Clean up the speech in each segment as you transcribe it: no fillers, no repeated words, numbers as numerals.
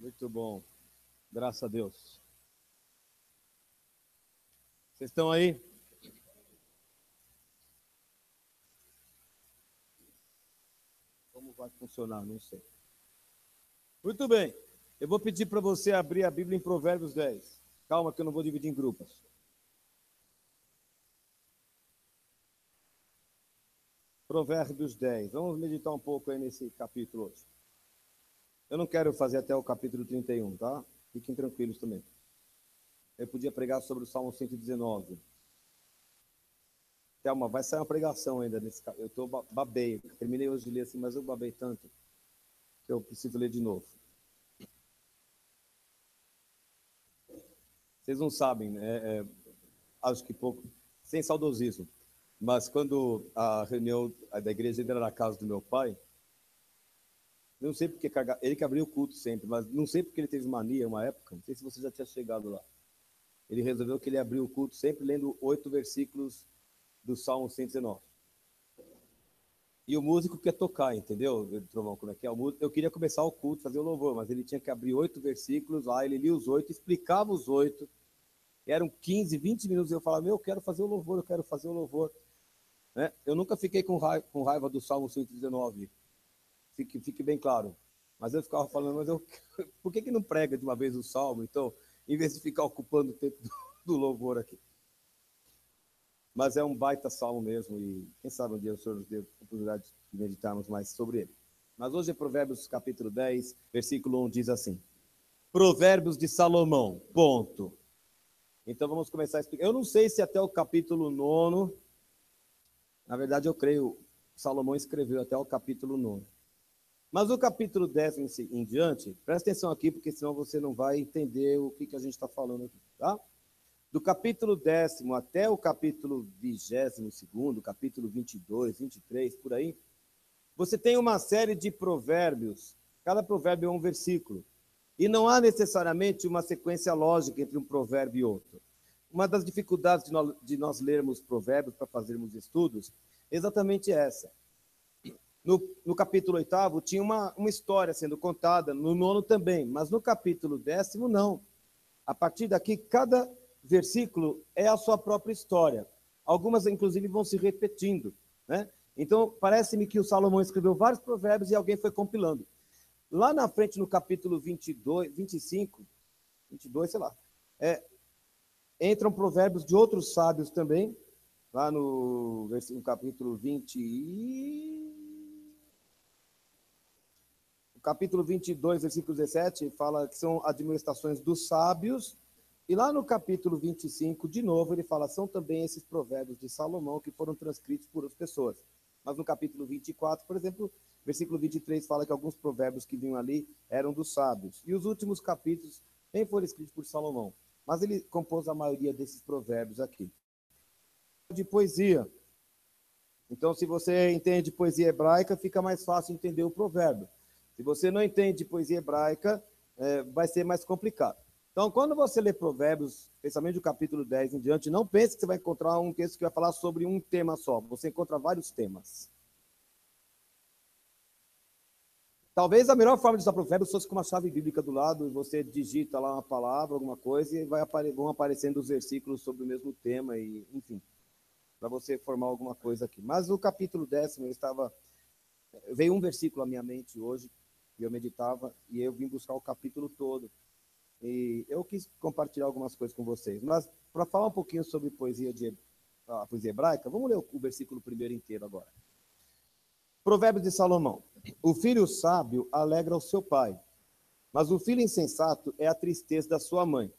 Muito bom. Graças a Deus. Vocês estão aí? Como vai funcionar? Não sei. Muito bem. Eu vou pedir para você abrir a Bíblia em Provérbios 10. Calma que eu não vou dividir em grupos. Provérbios 10. Vamos meditar um pouco aí nesse capítulo hoje. Eu não quero fazer até o capítulo 31, tá? Fiquem tranquilos também. Eu podia pregar sobre o Salmo 119. Thelma, vai sair uma pregação ainda nesse capítulo. Eu babei. Terminei hoje de ler assim, mas eu babei tanto que eu preciso ler de novo. Vocês não sabem, né? Acho que pouco, sem saudosismo, mas quando a reunião da igreja era na casa do meu pai, não sei porque, ele que abriu o culto sempre, mas não sei porque ele teve mania uma época, não sei se você já tinha chegado lá. Ele resolveu que ele abriu o culto sempre lendo 8 versículos do Salmo 119. E o músico quer tocar, entendeu, Trovão, como é que é? Eu queria começar o culto, fazer o louvor, mas ele tinha que abrir 8 versículos lá, ele lia os 8, explicava os 8, eram 15, 20 minutos, eu falava, eu quero fazer o louvor, eu quero fazer o louvor. Né? Eu nunca fiquei com raiva do Salmo 119, fique bem claro. Mas eu ficava falando, por que não prega de uma vez o Salmo, então, em vez de ficar ocupando o tempo do louvor aqui? Mas é um baita salmo mesmo, e quem sabe um dia o Senhor nos dê a oportunidade de meditarmos mais sobre ele. Mas hoje é Provérbios capítulo 10, versículo 1, diz assim: Provérbios de Salomão, ponto. Então vamos começar a explicar. Eu não sei se até o capítulo 9, na verdade eu creio, Salomão escreveu até o capítulo 9. Mas o capítulo 10 em diante, presta atenção aqui, porque senão você não vai entender o que a gente está falando aqui, tá? Do capítulo 10º até o capítulo 22º, capítulo 22, 23, por aí, você tem uma série de provérbios, cada provérbio é um versículo, e não há necessariamente uma sequência lógica entre um provérbio e outro. Uma das dificuldades de nós lermos provérbios para fazermos estudos é exatamente essa. No capítulo 8º tinha uma história sendo contada, no 9º também, mas no capítulo 10º não. A partir daqui, cada versículo é a sua própria história. Algumas, inclusive, vão se repetindo, né? Então, parece-me que o Salomão escreveu vários provérbios e alguém foi compilando. Lá na frente, no capítulo 22, 25, 22, sei lá, entram provérbios de outros sábios também, lá no capítulo 20 o capítulo 22, versículo 17, fala que são admoestações dos sábios. E lá no capítulo 25, de novo, ele fala, são também esses provérbios de Salomão que foram transcritos por outras pessoas. Mas no capítulo 24, por exemplo, versículo 23 fala que alguns provérbios que vinham ali eram dos sábios. E os últimos capítulos nem foram escritos por Salomão. Mas ele compôs a maioria desses provérbios aqui. De poesia. Então, se você entende poesia hebraica, fica mais fácil entender o provérbio. Se você não entende poesia hebraica, vai ser mais complicado. Então, quando você lê Provérbios, especialmente do capítulo 10 em diante, não pense que você vai encontrar um texto que vai falar sobre um tema só. Você encontra vários temas. Talvez a melhor forma de usar Provérbios fosse com uma chave bíblica do lado, e você digita lá uma palavra, alguma coisa, e vão aparecendo os versículos sobre o mesmo tema, e enfim, para você formar alguma coisa aqui. Mas o capítulo 10º, veio um versículo à minha mente hoje, e eu meditava, e eu vim buscar o capítulo todo. E eu quis compartilhar algumas coisas com vocês. Mas, para falar um pouquinho sobre a poesia hebraica, vamos ler o versículo primeiro inteiro agora. Provérbios de Salomão. O filho sábio alegra o seu pai, mas o filho insensato é a tristeza da sua mãe.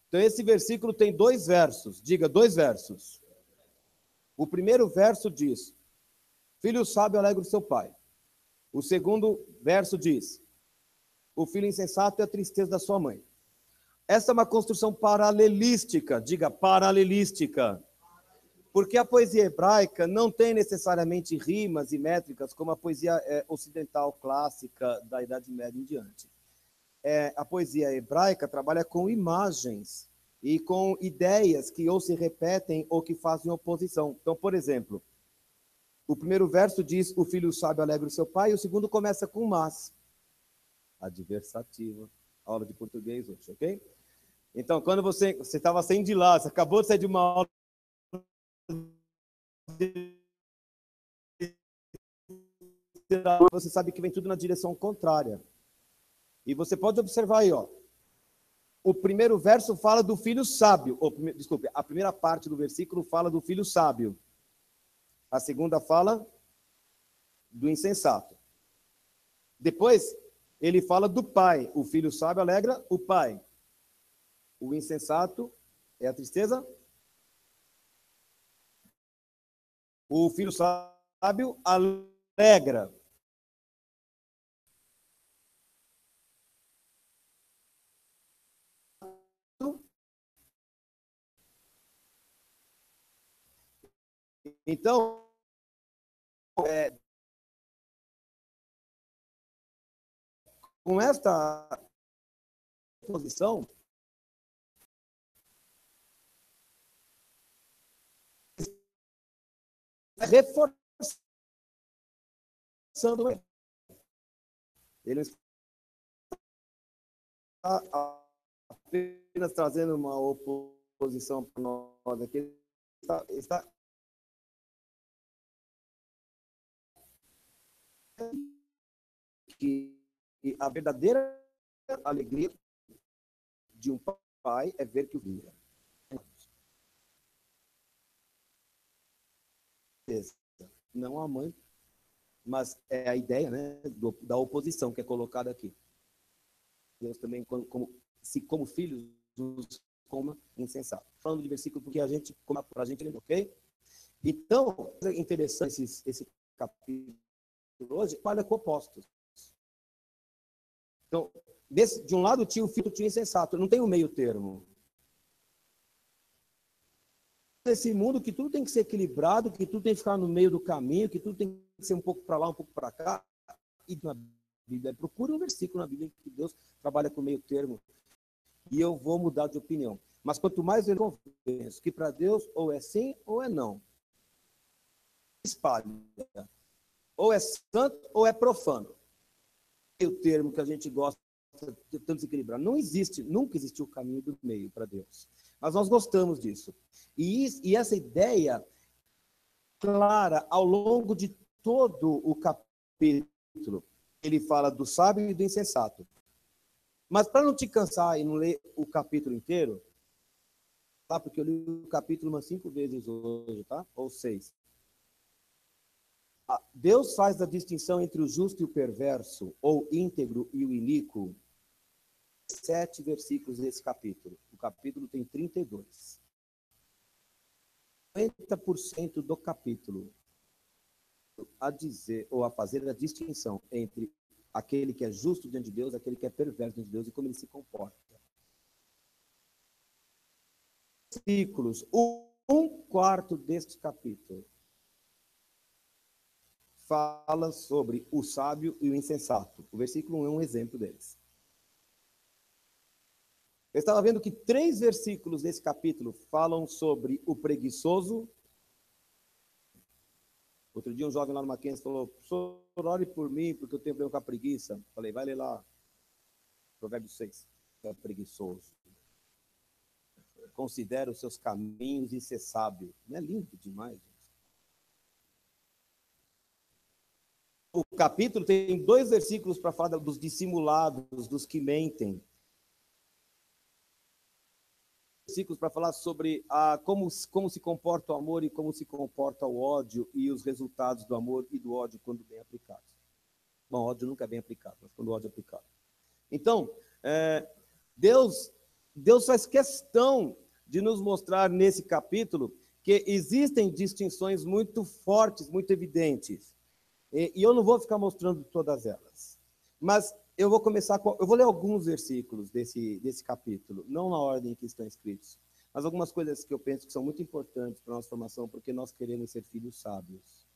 Então, esse versículo tem 2 versos. Diga, 2 versos. O primeiro verso diz, filho sábio alegra o seu pai. O segundo verso diz, o filho insensato é a tristeza da sua mãe. Essa é uma construção paralelística, diga paralelística. Porque a poesia hebraica não tem necessariamente rimas e métricas como a poesia ocidental clássica da Idade Média em diante. A poesia hebraica trabalha com imagens e com ideias que ou se repetem ou que fazem oposição. Então, por exemplo, o primeiro verso diz, o filho sábio alegra o seu pai, e o segundo começa com mas. Adversativa. Aula de português hoje, ok? Então, quando você estava saindo de lá, você acabou de sair de uma aula, você sabe que vem tudo na direção contrária. E você pode observar aí, ó. O primeiro verso fala do filho sábio. Desculpe, a primeira parte do versículo fala do filho sábio. A segunda fala do insensato. Depois, ele fala do pai. O filho sábio alegra o pai. O insensato é a tristeza. O filho sábio alegra. Então, com esta posição, reforçando ele está apenas trazendo uma oposição para nós aqui. Ele está que a verdadeira alegria de um pai é ver que o filho não a mãe, mas é a ideia, né, da oposição que é colocada aqui. Deus também, como filhos, nos coma insensato. Falando de versículo porque a gente, como para a gente, ok? Então, é interessante esse capítulo hoje, olha com opostos. Então, de um lado tinha o filho, tinha o insensato, não tem um meio termo. Nesse mundo que tudo tem que ser equilibrado, que tudo tem que ficar no meio do caminho, que tudo tem que ser um pouco para lá, um pouco para cá. E na Bíblia, procure um versículo na Bíblia que Deus trabalha com meio termo. E eu vou mudar de opinião. Mas quanto mais eu convenço que para Deus ou é sim ou é não. Espalha. Ou é santo ou é profano. O termo que a gente gosta de tanto desequilibrar. Não existe, nunca existiu o caminho do meio para Deus. Mas nós gostamos disso. E essa ideia clara ao longo de todo o capítulo. Ele fala do sábio e do insensato. Mas para não te cansar e não ler o capítulo inteiro, tá? Porque eu li o capítulo umas 5 vezes hoje, tá? Ou 6. Deus faz a distinção entre o justo e o perverso, ou íntegro e o iníquo. 7 versículos desse capítulo. O capítulo tem 32. 50% do capítulo a dizer ou a fazer a distinção entre aquele que é justo diante de Deus, aquele que é perverso diante de Deus e como ele se comporta. Versículos, 1/4 deste capítulo fala sobre o sábio e o insensato. O versículo 1 é um exemplo deles. Eu estava vendo que 3 versículos desse capítulo falam sobre o preguiçoso. Outro dia um jovem lá no Mackenzie falou: "Professor, ore por mim, porque eu tenho problema com a preguiça." Falei: "Vai ler lá, Provérbios 6, é preguiçoso. Considera os seus caminhos e ser sábio." Não é lindo demais, gente? O capítulo tem 2 versículos para falar dos dissimulados, dos que mentem. Versículos para falar sobre como se comporta o amor e como se comporta o ódio e os resultados do amor e do ódio quando bem aplicados. Bom, ódio nunca é bem aplicado, mas quando o ódio é aplicado. Então, Deus faz questão de nos mostrar nesse capítulo que existem distinções muito fortes, muito evidentes. E eu não vou ficar mostrando todas elas. Mas eu vou começar eu vou ler alguns versículos desse capítulo, não na ordem que estão escritos, mas algumas coisas que eu penso que são muito importantes para a nossa formação, porque nós queremos ser filhos sábios.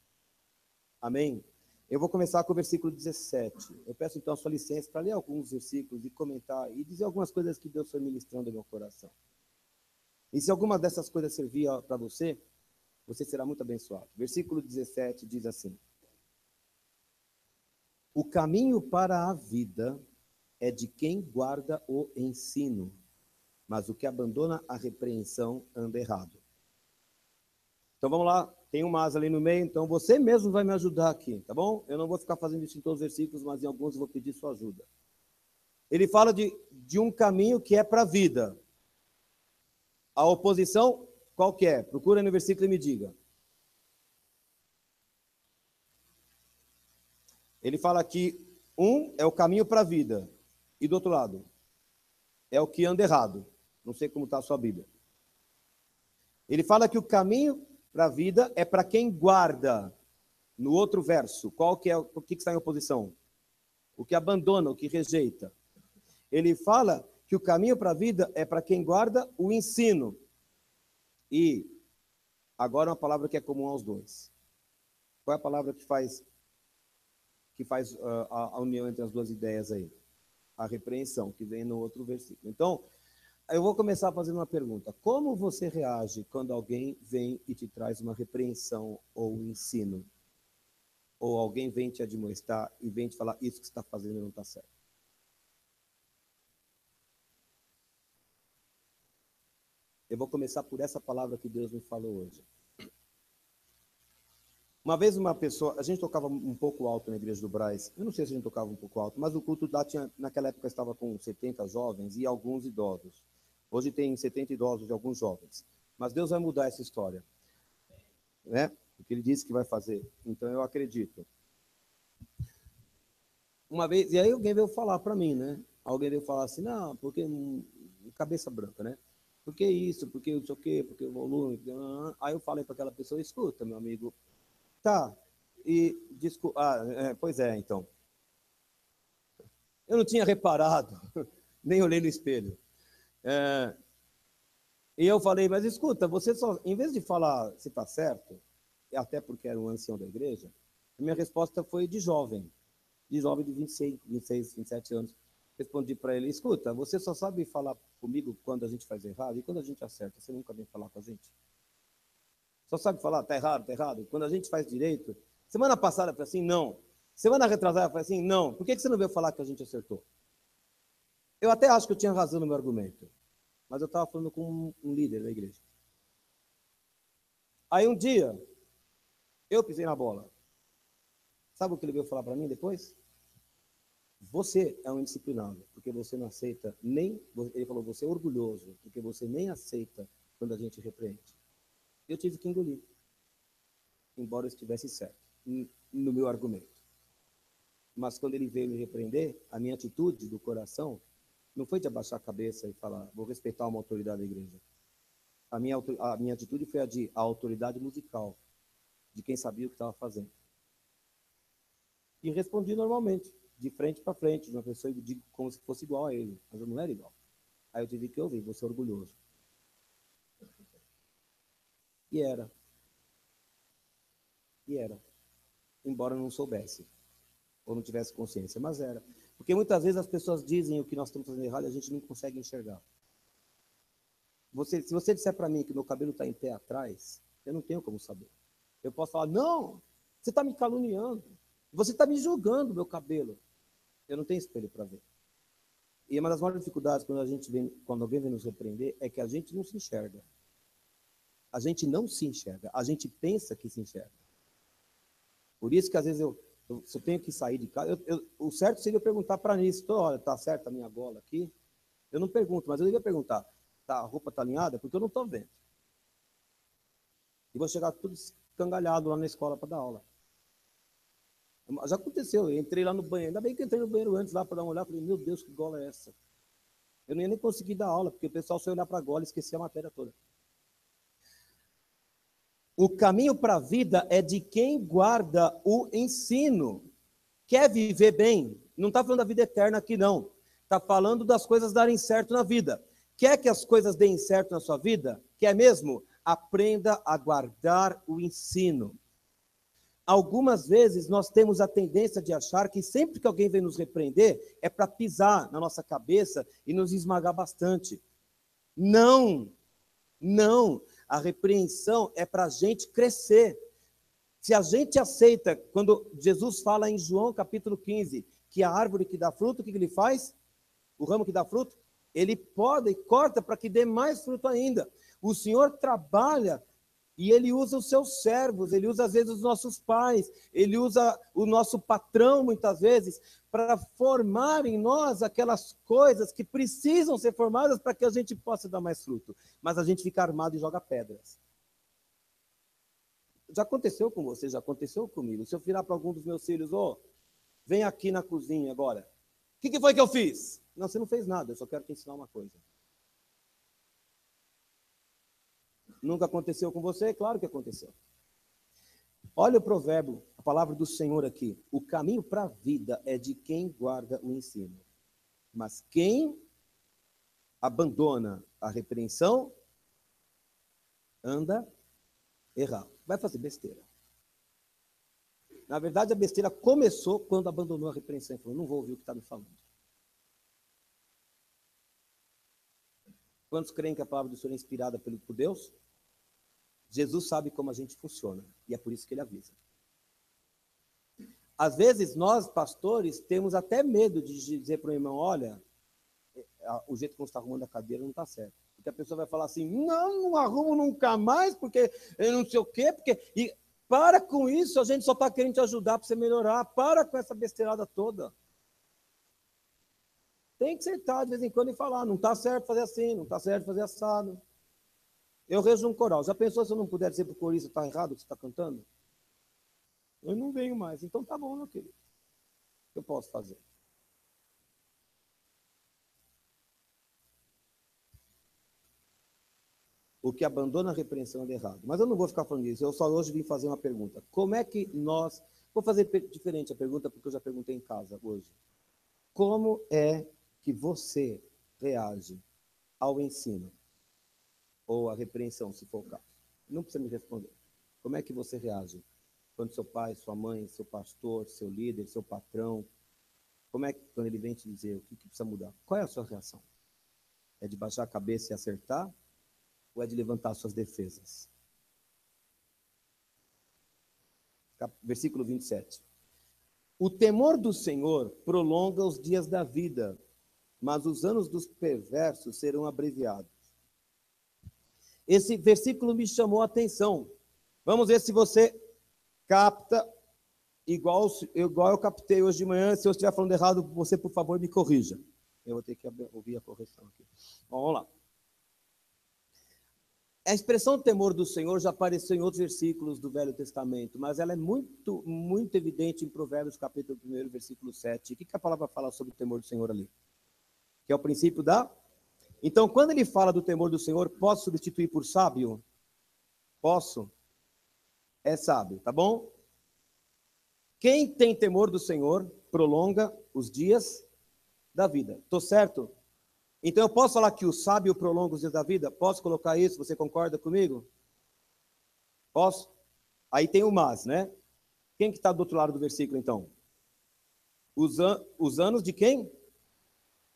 Amém? Eu vou começar com o versículo 17. Eu peço então a sua licença para ler alguns versículos e comentar e dizer algumas coisas que Deus foi ministrando no meu coração. E se alguma dessas coisas servir para você, você será muito abençoado. Versículo 17 diz assim: "O caminho para a vida é de quem guarda o ensino, mas o que abandona a repreensão anda errado. Então vamos lá, tem um mas ali no meio, então você mesmo vai me ajudar aqui, tá bom? Eu não vou ficar fazendo isso em todos os versículos, mas em alguns eu vou pedir sua ajuda. Ele fala de um caminho que é para a vida. A oposição, qual que é? Procura no versículo e me diga. Ele fala que um é o caminho para a vida, e do outro lado é o que anda errado. Não sei como está a sua Bíblia. Ele fala que o caminho para a vida é para quem guarda. No outro verso, qual que é o que está em oposição? O que abandona, o que rejeita. Ele fala que o caminho para a vida é para quem guarda o ensino. E agora uma palavra que é comum aos dois. Qual é a palavra que faz a união entre as duas ideias aí? A repreensão, que vem no outro versículo. Então, eu vou começar fazendo uma pergunta. Como você reage quando alguém vem e te traz uma repreensão ou um ensino? Ou alguém vem te admoestar e vem te falar, isso que você está fazendo não está certo? Eu vou começar por essa palavra que Deus me falou hoje. Uma vez uma pessoa, a gente tocava um pouco alto na igreja do Brás, eu não sei se a gente tocava um pouco alto, mas o culto lá tinha, naquela época estava com 70 jovens e alguns idosos. Hoje tem 70 idosos e alguns jovens. Mas Deus vai mudar essa história, né? O que ele disse que vai fazer. Então eu acredito. Uma vez, e aí alguém veio falar para mim, né? Alguém veio falar assim, não, porque cabeça branca, né? Por que isso? Por que não sei o quê? Por que o volume? Aí eu falei para aquela pessoa, escuta, meu amigo, tá, e pois é, então. Eu não tinha reparado, nem olhei no espelho. E eu falei, mas escuta, você só, em vez de falar se está certo, até porque era um ancião da igreja, a minha resposta foi de jovem de 26, 26, 27 anos. Respondi para ele, escuta, você só sabe falar comigo quando a gente faz errado e quando a gente acerta, você nunca vem falar com a gente? Só sabe falar, tá errado, tá errado. Quando a gente faz direito, semana passada foi assim, não. Semana retrasada foi assim, não. Por que você não veio falar que a gente acertou? Eu até acho que eu tinha razão no meu argumento, mas eu estava falando com um líder da igreja. Aí um dia, eu pisei na bola. Sabe o que ele veio falar para mim depois? Você é um indisciplinado, porque você não aceita nem... Ele falou, você é orgulhoso, porque você nem aceita quando a gente repreende. Eu tive que engolir, embora eu estivesse certo no meu argumento. Mas quando ele veio me repreender, a minha atitude do coração não foi de abaixar a cabeça e falar, vou respeitar uma autoridade da igreja. A minha atitude foi a autoridade musical, de quem sabia o que estava fazendo. E respondi normalmente, de frente para frente, de uma pessoa, eu digo como se fosse igual a ele, mas eu não era igual. Aí eu tive que ouvir, você é orgulhoso. E era. Embora eu não soubesse, ou não tivesse consciência, mas era. Porque muitas vezes as pessoas dizem o que nós estamos fazendo errado e a gente não consegue enxergar. Se você disser para mim que meu cabelo está em pé atrás, eu não tenho como saber. Eu posso falar, não, você está me caluniando, você está me julgando meu cabelo. Eu não tenho espelho para ver. E uma das maiores dificuldades quando alguém vem nos repreender é que a gente não se enxerga. A gente não se enxerga, a gente pensa que se enxerga. Por isso que às vezes se eu tenho que sair de casa, o certo seria eu perguntar para nisso, olha, está certa a minha gola aqui? Eu não pergunto, mas eu devia perguntar, a roupa está alinhada? Porque eu não estou vendo. E vou chegar tudo escangalhado lá na escola para dar aula. Já aconteceu, eu entrei lá no banheiro, ainda bem que eu entrei no banheiro antes lá para dar uma olhada, falei, meu Deus, que gola é essa? Eu não ia nem conseguir dar aula, porque o pessoal só ia olhar para a gola e esquecia a matéria toda. O caminho para a vida é de quem guarda o ensino. Quer viver bem? Não está falando da vida eterna aqui, não. Está falando das coisas darem certo na vida. Quer que as coisas deem certo na sua vida? Quer mesmo? Aprenda a guardar o ensino. Algumas vezes nós temos a tendência de achar que sempre que alguém vem nos repreender, é para pisar na nossa cabeça e nos esmagar bastante. Não, não. A repreensão é para a gente crescer. Se a gente aceita, quando Jesus fala em João capítulo 15, que a árvore que dá fruto, o que ele faz? o ramo que dá fruto, ele poda e corta para que dê mais fruto ainda. O Senhor trabalha e ele usa os seus servos, ele usa às vezes os nossos pais, ele usa o nosso patrão muitas vezes para formar em nós aquelas coisas que precisam ser formadas para que a gente possa dar mais fruto. Mas a gente fica armado e joga pedras. Já aconteceu com você, já aconteceu comigo. Se eu virar para algum dos meus filhos, vem aqui na cozinha agora. O que foi que eu fiz? Não, você não fez nada, eu só quero te ensinar uma coisa. Nunca aconteceu com você? Claro que aconteceu. Olha o provérbio, a palavra do Senhor aqui. O caminho para a vida é de quem guarda o ensino. Mas quem abandona a repreensão, anda errado. Vai fazer besteira. Na verdade, a besteira começou quando abandonou a repreensão. Falou, não vou ouvir o que está me falando. Quantos creem que a palavra do Senhor é inspirada por Deus? Jesus sabe como a gente funciona, e é por isso que ele avisa. Às vezes, nós, pastores, temos até medo de dizer para o irmão, olha, o jeito como você está arrumando a cadeira não está certo. Porque a pessoa vai falar assim, não arrumo nunca mais, porque eu não sei o quê, E para com isso, a gente só está querendo te ajudar para você melhorar. Para com essa besteirada toda. Tem que sentar de vez em quando e falar, não está certo fazer assim, não está certo fazer assado. Eu rezo um coral. Já pensou se eu não puder dizer para o corista, está errado o que você está cantando? Eu não venho mais. Então tá bom, meu querido. O que eu posso fazer? O que abandona a repreensão é errado. Mas eu não vou ficar falando disso. Eu só hoje vim fazer uma pergunta. Como é que nós... Vou fazer diferente a pergunta, porque eu já perguntei em casa hoje. Como é que você reage ao ensino? Ou à repreensão, se for o caso? Não precisa me responder. Como é que você reage? Quando seu pai, sua mãe, seu pastor, seu líder, seu patrão... Como é que, quando ele vem te dizer o que precisa mudar? Qual é a sua reação? É de baixar a cabeça e acertar? Ou é de levantar suas defesas? Versículo 27. O temor do Senhor prolonga os dias da vida, mas os anos dos perversos serão abreviados. Esse versículo me chamou a atenção. Vamos ver se você capta igual eu captei hoje de manhã. Se eu estiver falando errado, você, por favor, me corrija. Eu vou ter que ouvir a correção aqui. Bom, vamos lá. A expressão temor do Senhor já apareceu em outros versículos do Velho Testamento, mas ela é muito, muito evidente em Provérbios, capítulo 1, versículo 7. O que a palavra fala sobre o temor do Senhor ali? Que é o princípio da... Então, quando ele fala do temor do Senhor, posso substituir por sábio? Posso? É sábio, tá bom? Quem tem temor do Senhor prolonga os dias da vida. Estou certo? Então eu posso falar que o sábio prolonga os dias da vida? Posso colocar isso? Você concorda comigo? Posso? Aí tem o mas, né? Quem que está do outro lado do versículo, então? Os anos de quem?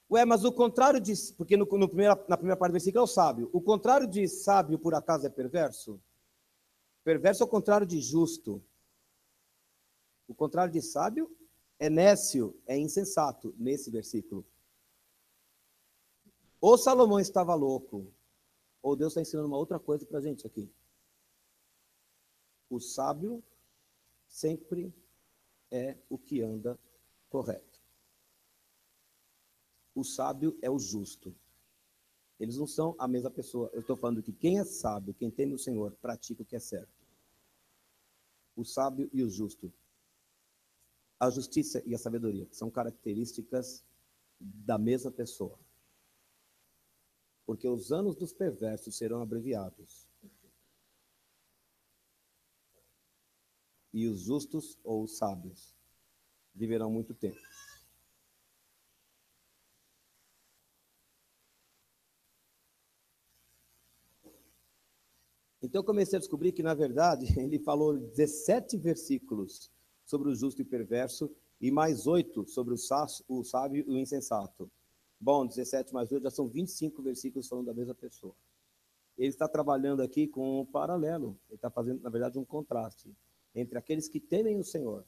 Ué, mas o contrário de... Porque na primeira parte do versículo é o sábio. O contrário de sábio, por acaso, é perverso? Perverso é o contrário de justo. O contrário de sábio é nécio, é insensato, nesse versículo. Ou Salomão estava louco, ou Deus está ensinando uma outra coisa para a gente aqui. O sábio sempre é o que anda correto. O sábio é o justo. Eles não são a mesma pessoa. Eu estou falando que quem é sábio, quem teme o Senhor, pratica o que é certo. O sábio e o justo. A justiça e a sabedoria são características da mesma pessoa. Porque os anos dos perversos serão abreviados. E os justos ou os sábios viverão muito tempo. Então eu comecei a descobrir que, na verdade, ele falou 17 versículos sobre o justo e o perverso e mais 8 sobre o sábio e o insensato. Bom, 17 mais 8 já são 25 versículos falando da mesma pessoa. Ele está trabalhando aqui com um paralelo. Ele está fazendo, na verdade, um contraste entre aqueles que temem o Senhor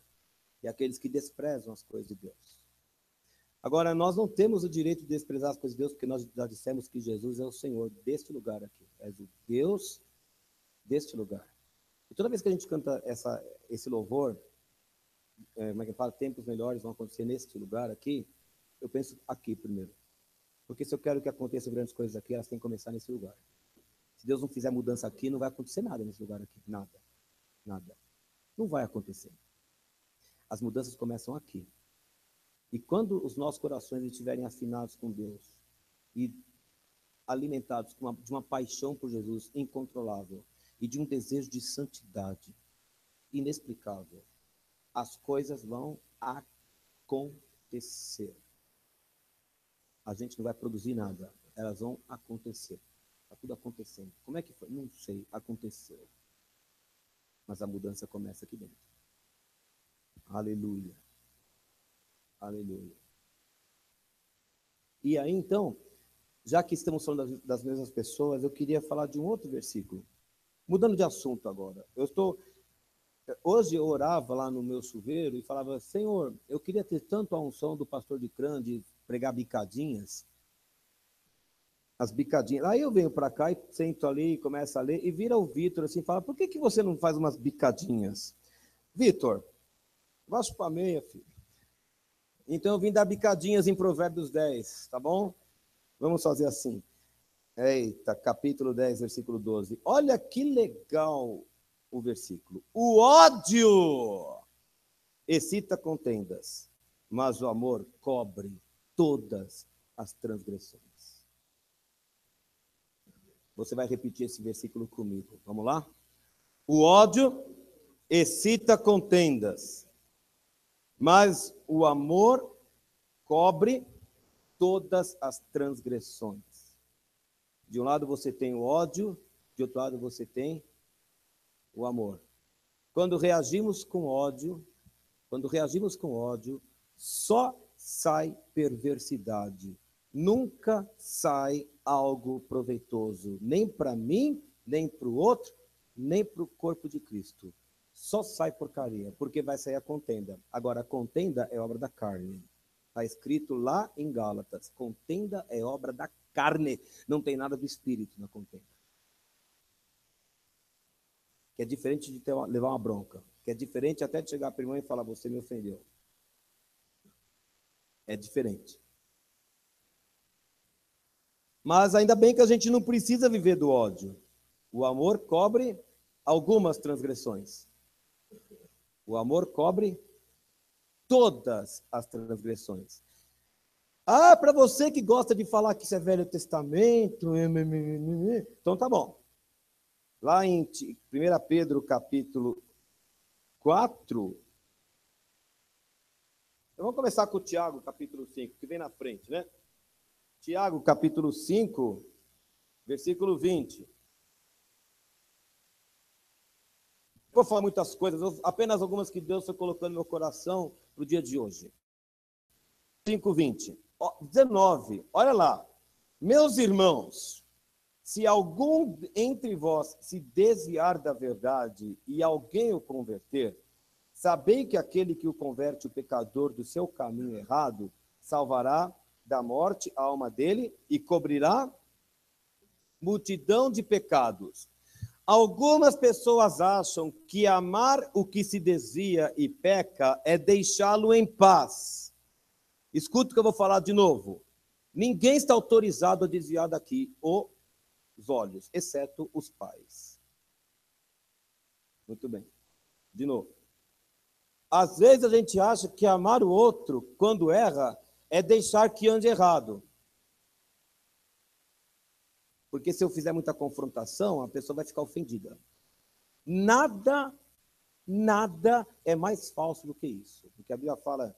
e aqueles que desprezam as coisas de Deus. Agora, nós não temos o direito de desprezar as coisas de Deus, porque nós já dissemos que Jesus é o Senhor deste lugar aqui. É o Deus deste lugar. E toda vez que a gente canta esse louvor, como é que fala? Tempos melhores vão acontecer neste lugar aqui, eu penso aqui primeiro. Porque se eu quero que aconteçam grandes coisas aqui, elas têm que começar nesse lugar. Se Deus não fizer mudança aqui, não vai acontecer nada nesse lugar aqui. Nada. Nada. Não vai acontecer. As mudanças começam aqui. E quando os nossos corações estiverem afinados com Deus e alimentados de uma paixão por Jesus incontrolável e de um desejo de santidade inexplicável, as coisas vão acontecer. A gente não vai produzir nada, elas vão acontecer. Está tudo acontecendo. Como é que foi? Não sei, aconteceu. Mas a mudança começa aqui dentro. Aleluia. Aleluia. E aí, então, já que estamos falando das mesmas pessoas, eu queria falar de um outro versículo. Mudando de assunto agora. Hoje eu orava lá no meu chuveiro e falava, Senhor, eu queria ter tanto a unção do pastor de Cran de pregar bicadinhas. As bicadinhas. Aí eu venho para cá e sento ali e começo a ler e vira o Vitor assim, fala, por que você não faz umas bicadinhas? Vitor, vai chupar meia, filho. Então eu vim dar bicadinhas em Provérbios 10, tá bom? Vamos fazer assim. Eita, capítulo 10, versículo 12. Olha que legal o versículo. O ódio excita contendas, mas o amor cobre todas as transgressões. Você vai repetir esse versículo comigo. Vamos lá? O ódio excita contendas, mas o amor cobre todas as transgressões. De um lado você tem o ódio, de outro lado você tem o amor. Quando reagimos com ódio, só sai perversidade. Nunca sai algo proveitoso, nem para mim, nem para o outro, nem para o corpo de Cristo. Só sai porcaria, porque vai sair a contenda. Agora, a contenda é obra da carne. Está escrito lá em Gálatas, contenda é obra da carne, não tem nada do espírito na contenda. Que é diferente de levar uma bronca, que é diferente até de chegar para o irmão e falar, você me ofendeu. É diferente. Mas ainda bem que a gente não precisa viver do ódio. O amor cobre algumas transgressões. O amor cobre todas as transgressões. Ah, para você que gosta de falar que isso é Velho Testamento, então tá bom. Lá em 1 Pedro, capítulo 4, vamos começar com o Tiago, capítulo 5, que vem na frente, né? Tiago, capítulo 5, versículo 20. Vou falar muitas coisas, apenas algumas que Deus foi colocando no meu coração para o dia de hoje. 5:20. 19, olha lá. Meus irmãos, se algum entre vós se desviar da verdade e alguém o converter, sabei que aquele que o converte, o pecador do seu caminho errado, salvará da morte a alma dele e cobrirá multidão de pecados. Algumas pessoas acham que amar o que se desvia e peca é deixá-lo em paz. Escuta o que eu vou falar de novo. Ninguém está autorizado a desviar daqui os olhos, exceto os pais. Muito bem. De novo. Às vezes a gente acha que amar o outro, quando erra, é deixar que ande errado. Porque se eu fizer muita confrontação, a pessoa vai ficar ofendida. Nada é mais falso do que isso. Porque a Bíblia fala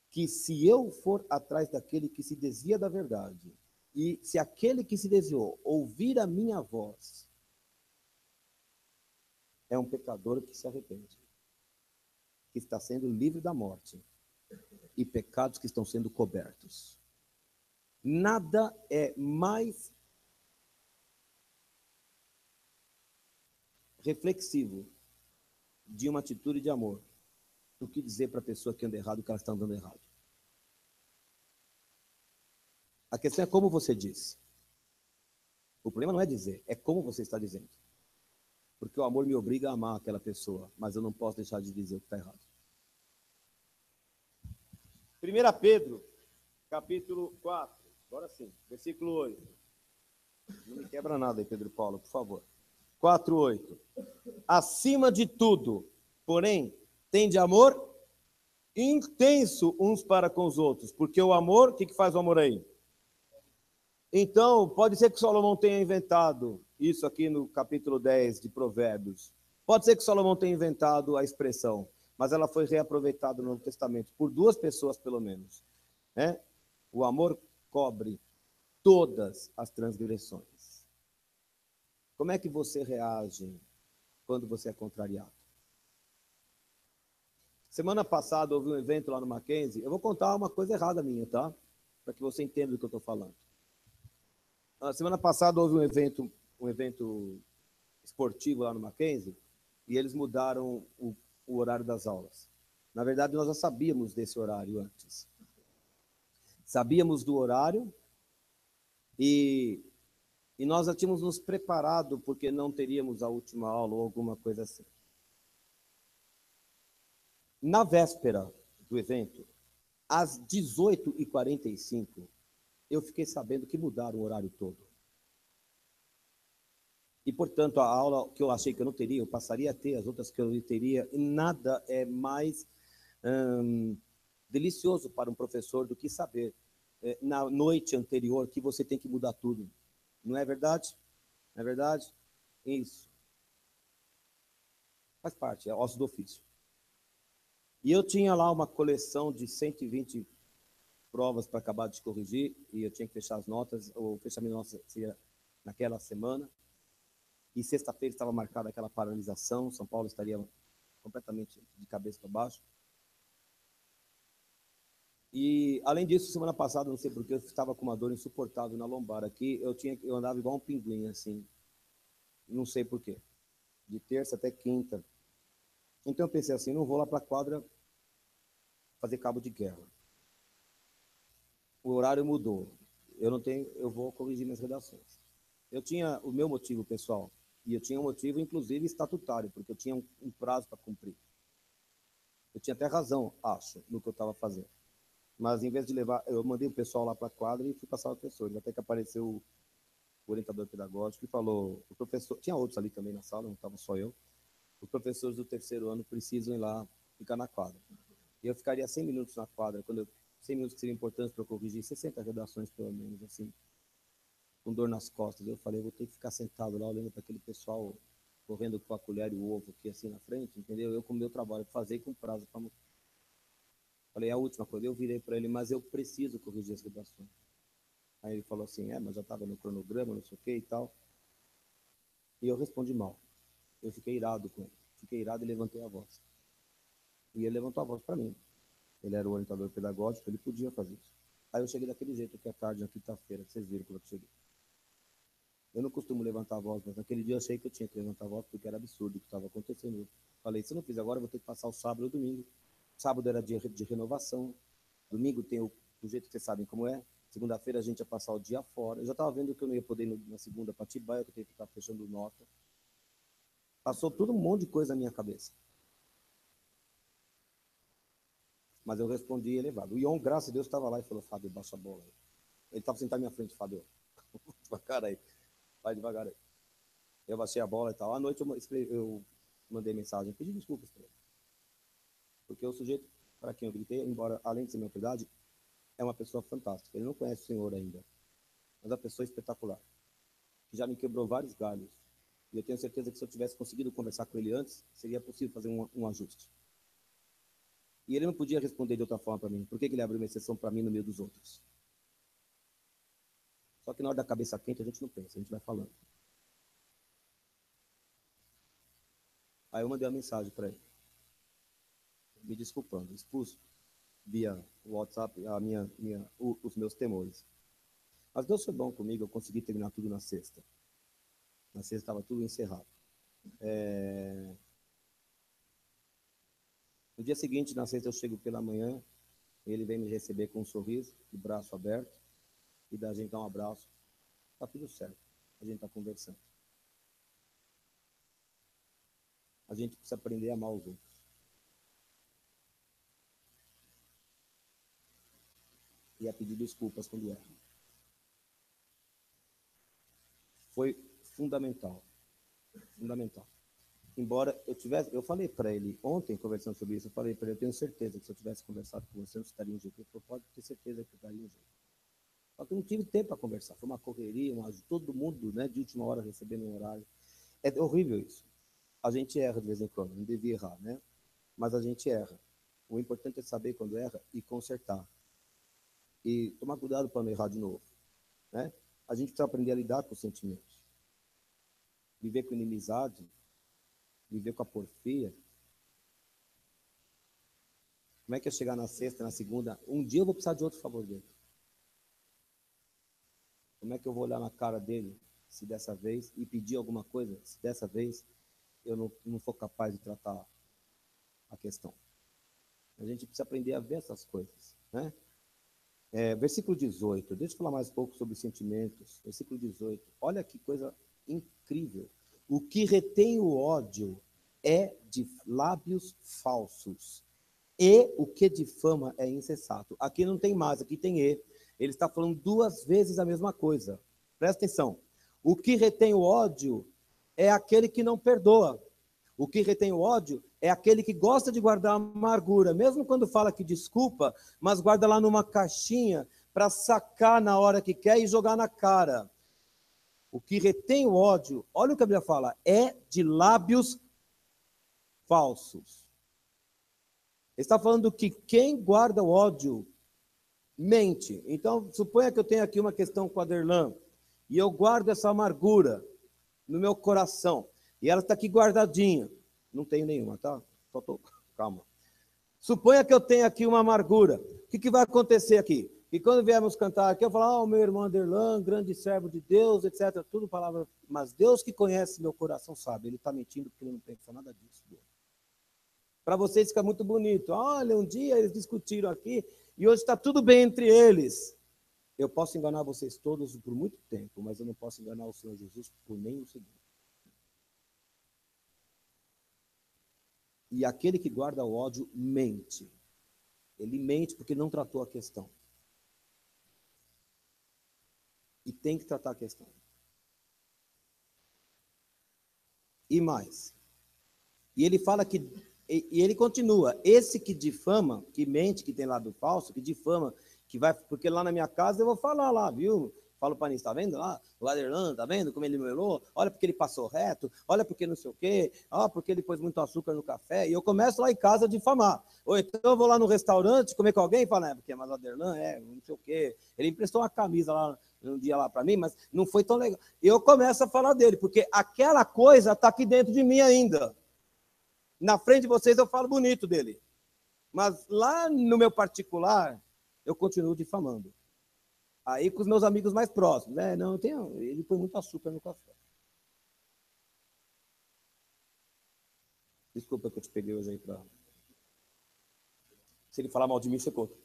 que se eu for atrás daquele que se desvia da verdade, e se aquele que se desviou ouvir a minha voz, é um pecador que se arrepende, que está sendo livre da morte, e pecados que estão sendo cobertos. Nada é mais reflexivo de uma atitude de amor do que dizer para a pessoa que anda errado que ela está andando errado. A questão é como você diz. O problema não é dizer, é como você está dizendo. Porque o amor me obriga a amar aquela pessoa, mas eu não posso deixar de dizer o que está errado. 1 Pedro, capítulo 4, agora sim, versículo 8. Não me quebra nada aí, Pedro Paulo, por favor. 4:8. Acima de tudo, porém, tende amor intenso uns para com os outros, porque o amor, o que faz o amor aí? Então, pode ser que Salomão tenha inventado isso aqui no capítulo 10 de Provérbios. Pode ser que Salomão tenha inventado a expressão, mas ela foi reaproveitada no Novo Testamento por duas pessoas, pelo menos. Né? O amor cobre todas as transgressões. Como é que você reage quando você é contrariado? Semana passada houve um evento lá no Mackenzie. Eu vou contar uma coisa errada minha, tá? Para que você entenda do que eu estou falando. Na semana passada houve um evento esportivo lá no Mackenzie e eles mudaram o horário das aulas. Na verdade, nós já sabíamos desse horário antes. Sabíamos do horário e nós já tínhamos nos preparado porque não teríamos a última aula ou alguma coisa assim. Na véspera do evento, às 18h45, eu fiquei sabendo que mudaram o horário todo. E, portanto, a aula que eu achei que eu não teria, eu passaria a ter, as outras que eu não teria, e nada é mais delicioso para um professor do que saber, na noite anterior, que você tem que mudar tudo. Não é verdade? Não é verdade? Isso. Faz parte, é osso do ofício. E eu tinha lá uma coleção de 120 provas para acabar de corrigir, e eu tinha que fechar as notas, o fechamento de notas seria naquela semana. E sexta-feira estava marcada aquela paralisação, São Paulo estaria completamente de cabeça para baixo. E, além disso, semana passada, não sei porquê, eu estava com uma dor insuportável na lombar aqui, eu andava igual um pinguim, assim, não sei porquê, de terça até quinta. Então eu pensei assim, não vou lá para a quadra fazer cabo de guerra. O horário mudou, eu vou corrigir minhas redações. Eu tinha o meu motivo pessoal, e eu tinha um motivo, inclusive, estatutário, porque eu tinha um prazo para cumprir. Eu tinha até razão, acho, no que eu estava fazendo. Mas, em vez de levar, eu mandei o pessoal lá para a quadra e fui passar os professores. Até que apareceu o orientador pedagógico e falou, o professor, tinha outros ali também na sala, não estava só eu, os professores do terceiro ano precisam ir lá ficar na quadra. E eu ficaria 100 minutos na quadra, 100 minutos que seriam importantes para eu corrigir 60 redações, pelo menos, assim, com dor nas costas. Eu falei, eu vou ter que ficar sentado lá, olhando para aquele pessoal correndo com a colher e o ovo aqui assim na frente, entendeu? Eu com o meu trabalho, fazer com prazo para. Falei, a última coisa, eu virei para ele, mas eu preciso corrigir as redações. Aí ele falou assim, mas já estava no cronograma, não sei o que e tal. E eu respondi mal. Eu fiquei irado com ele. Fiquei irado e levantei a voz. E ele levantou a voz para mim. Ele era o orientador pedagógico, ele podia fazer isso. Aí eu cheguei daquele jeito aqui à tarde, na quinta-feira, que vocês viram como eu cheguei. Eu não costumo levantar a voz, mas naquele dia eu achei que eu tinha que levantar a voz, porque era absurdo o que estava acontecendo. Falei, se eu não fiz agora, eu vou ter que passar o sábado e o domingo. Sábado era dia de renovação. Domingo tem do jeito que vocês sabem como é. Segunda-feira a gente ia passar o dia fora. Eu já estava vendo que eu não ia poder ir na segunda para Atibaia, que eu tenho que ficar fechando nota. Passou tudo um monte de coisa na minha cabeça. Mas eu respondi elevado. O Ion, graças a Deus, estava lá e falou, Fábio, baixa a bola aí. Ele estava sentado na minha frente, Fábio. Devagar aí. Vai devagar aí. Eu baixei a bola e tal. À noite eu mandei mensagem, pedi desculpas para ele. Porque o sujeito, para quem eu gritei, embora além de ser minha autoridade, é uma pessoa fantástica. Ele não conhece o senhor ainda, mas é uma pessoa espetacular, que já me quebrou vários galhos. E eu tenho certeza que se eu tivesse conseguido conversar com ele antes, seria possível fazer um ajuste. E ele não podia responder de outra forma para mim. Por que ele abriu uma exceção para mim no meio dos outros? Só que na hora da cabeça quente a gente não pensa, a gente vai falando. Aí eu mandei uma mensagem para ele, me desculpando, expulso via WhatsApp os meus temores. Mas Deus foi bom comigo, eu consegui terminar tudo na sexta. Na sexta estava tudo encerrado. No dia seguinte, na sexta, eu chego pela manhã, ele vem me receber com um sorriso, de braço aberto. e da gente dar um abraço, está tudo certo. A gente está conversando. A gente precisa aprender a amar os outros. E a pedir desculpas quando erra. Foi fundamental. Fundamental. Embora eu falei para ele, ontem, conversando sobre isso, eu falei para ele, eu tenho certeza que se eu tivesse conversado com você, não estaria um jeito. Ele falou, pode ter certeza que eu estaria um jeito. Só que eu não tive tempo para conversar. Foi uma correria, todo mundo, né, de última hora recebendo um horário. É horrível isso. A gente erra de vez em quando, não devia errar, né? Mas a gente erra. O importante é saber quando erra e consertar. E tomar cuidado para não errar de novo, né? A gente precisa aprender a lidar com os sentimentos. Viver com inimizade, viver com a porfia. Como é que eu chegar na sexta, na segunda? Um dia eu vou precisar de outro favor dele. Como é que eu vou olhar na cara dele, se dessa vez, e pedir alguma coisa, se dessa vez eu não for capaz de tratar a questão? A gente precisa aprender a ver essas coisas, né? Versículo 18, deixa eu falar mais um pouco sobre sentimentos. Versículo 18, olha que coisa incrível. O que retém o ódio é de lábios falsos, e o que difama é insensato. Aqui não tem mais, aqui tem e. Ele está falando duas vezes a mesma coisa. Presta atenção. O que retém o ódio é aquele que não perdoa. O que retém o ódio é aquele que gosta de guardar amargura, mesmo quando fala que desculpa, mas guarda lá numa caixinha para sacar na hora que quer e jogar na cara. O que retém o ódio, olha o que a Bíblia fala, é de lábios falsos. Ele está falando que quem guarda o ódio mente. Então, suponha que eu tenho aqui uma questão com a Derlan e eu guardo essa amargura no meu coração e ela está aqui guardadinha. Não tenho nenhuma, tá? Só tô... Calma. Suponha que eu tenho aqui uma amargura. O que vai acontecer aqui? E quando viemos cantar aqui, eu falo, o meu irmão Aderlan, grande servo de Deus, etc. Tudo palavra. Mas Deus que conhece meu coração sabe. Ele está mentindo porque ele não pensa nada disso. Para vocês fica muito bonito. Olha, um dia eles discutiram aqui e hoje está tudo bem entre eles. Eu posso enganar vocês todos por muito tempo, mas eu não posso enganar o Senhor Jesus por nem um segundo. E aquele que guarda o ódio mente. Ele mente porque não tratou a questão. E tem que tratar a questão. E mais. E ele fala que, e ele continua, esse que difama, que mente, que tem lado falso, que difama, que vai, porque lá na minha casa eu vou falar lá, viu? Falo para mim, está vendo lá? O Aderlan, está vendo como ele melou? Olha porque ele passou reto, olha porque não sei o quê, olha porque ele pôs muito açúcar no café, e eu começo lá em casa a difamar. Ou então eu vou lá no restaurante comer com alguém e falo, porque mas o Aderlan não sei o quê, ele emprestou uma camisa lá um dia lá para mim, mas não foi tão legal. Eu começo a falar dele, porque aquela coisa está aqui dentro de mim ainda. Na frente de vocês eu falo bonito dele. Mas lá no meu particular, eu continuo difamando. Aí com os meus amigos mais próximos, né? Não, ele põe muito açúcar no café. Desculpa que eu te peguei hoje aí para... Se ele falar mal de mim, você conta.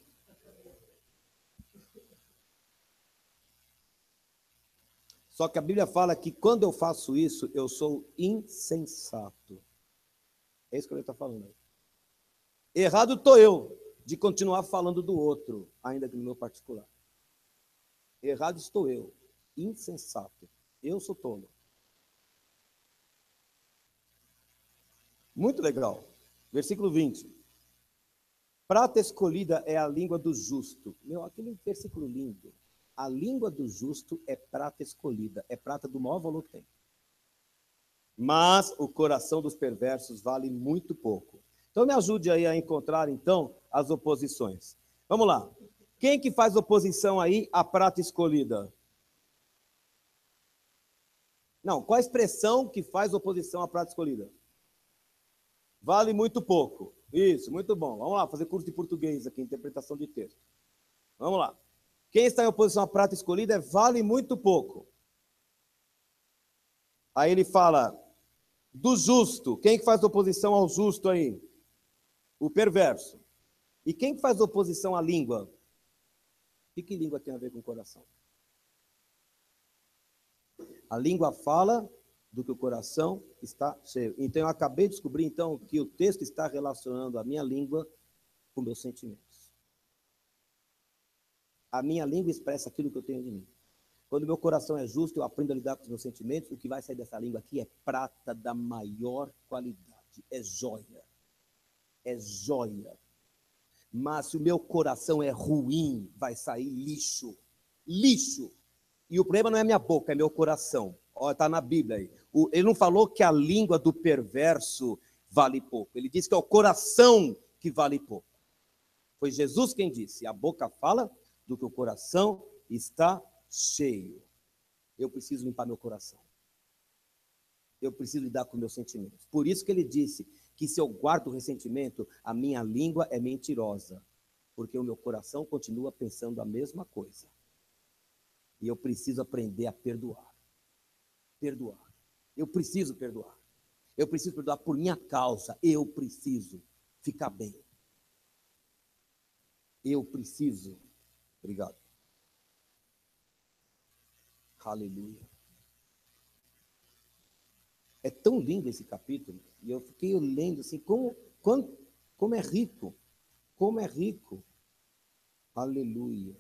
Só que a Bíblia fala que quando eu faço isso, eu sou insensato. É isso que ele está falando aí. Errado estou eu de continuar falando do outro, ainda que no meu particular. Errado estou eu, insensato. Eu sou tolo. Muito legal. Versículo 20. Prata escolhida é a língua do justo. Meu, aquele versículo lindo. A língua do justo é prata escolhida. É prata do maior valor que tem. Mas o coração dos perversos vale muito pouco. Então me ajude aí a encontrar, então, as oposições. Vamos lá. Quem que faz oposição aí à prata escolhida? Não, qual a expressão que faz oposição à prata escolhida? Vale muito pouco. Isso, muito bom. Vamos lá, fazer curso de português aqui, interpretação de texto. Vamos lá. Quem está em oposição à prata escolhida vale muito pouco. Aí ele fala do justo. Quem que faz oposição ao justo aí? O perverso. E quem que faz oposição à língua? O que língua tem a ver com o coração? A língua fala do que o coração está cheio. Então, eu acabei de descobrir, então, que o texto está relacionando a minha língua com meus sentimentos. A minha língua expressa aquilo que eu tenho de mim. Quando meu coração é justo, eu aprendo a lidar com os meus sentimentos, o que vai sair dessa língua aqui é prata da maior qualidade. É joia. É joia. Mas se o meu coração é ruim, vai sair lixo. Lixo. E o problema não é minha boca, é meu coração. Está na Bíblia aí. Ele não falou que a língua do perverso vale pouco. Ele disse que é o coração que vale pouco. Foi Jesus quem disse. A boca fala do que o coração está cheio. Eu preciso limpar meu coração. Eu preciso lidar com meus sentimentos. Por isso que ele disse que se eu guardo o ressentimento, a minha língua é mentirosa. Porque o meu coração continua pensando a mesma coisa. E eu preciso aprender a perdoar. Perdoar. Eu preciso perdoar. Eu preciso perdoar por minha causa. Eu preciso ficar bem. Eu preciso. Obrigado. Aleluia. É tão lindo esse capítulo. E eu fiquei lendo assim, como é rico. Como é rico. Aleluia.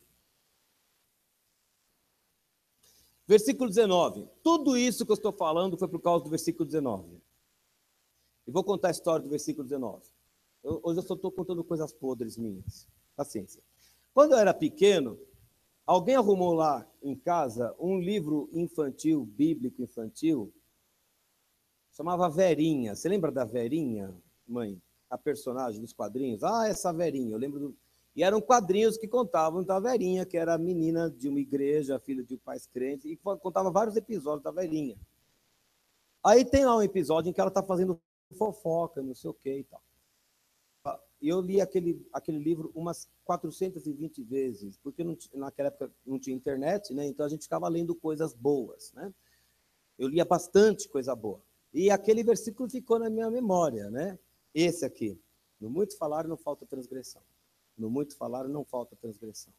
Versículo 19. Tudo isso que eu estou falando foi por causa do versículo 19. E vou contar a história do versículo 19. Hoje eu só estou contando coisas podres minhas. Paciência. Quando eu era pequeno, alguém arrumou lá em casa um livro infantil, bíblico infantil, chamava Verinha. Você lembra da Verinha, mãe? A personagem dos quadrinhos? Ah, essa Verinha, eu lembro do... E eram quadrinhos que contavam da Verinha, que era a menina de uma igreja, filha de pais crentes, e contava vários episódios da Verinha. Aí tem lá um episódio em que ela está fazendo fofoca, não sei o que e tal. E eu li aquele livro umas 420 vezes, porque naquela época não tinha internet, né? Então a gente ficava lendo coisas boas, né? Eu lia bastante coisa boa. E aquele versículo ficou na minha memória, né? Esse aqui. No muito falar não falta transgressão. No muito falar não falta transgressão.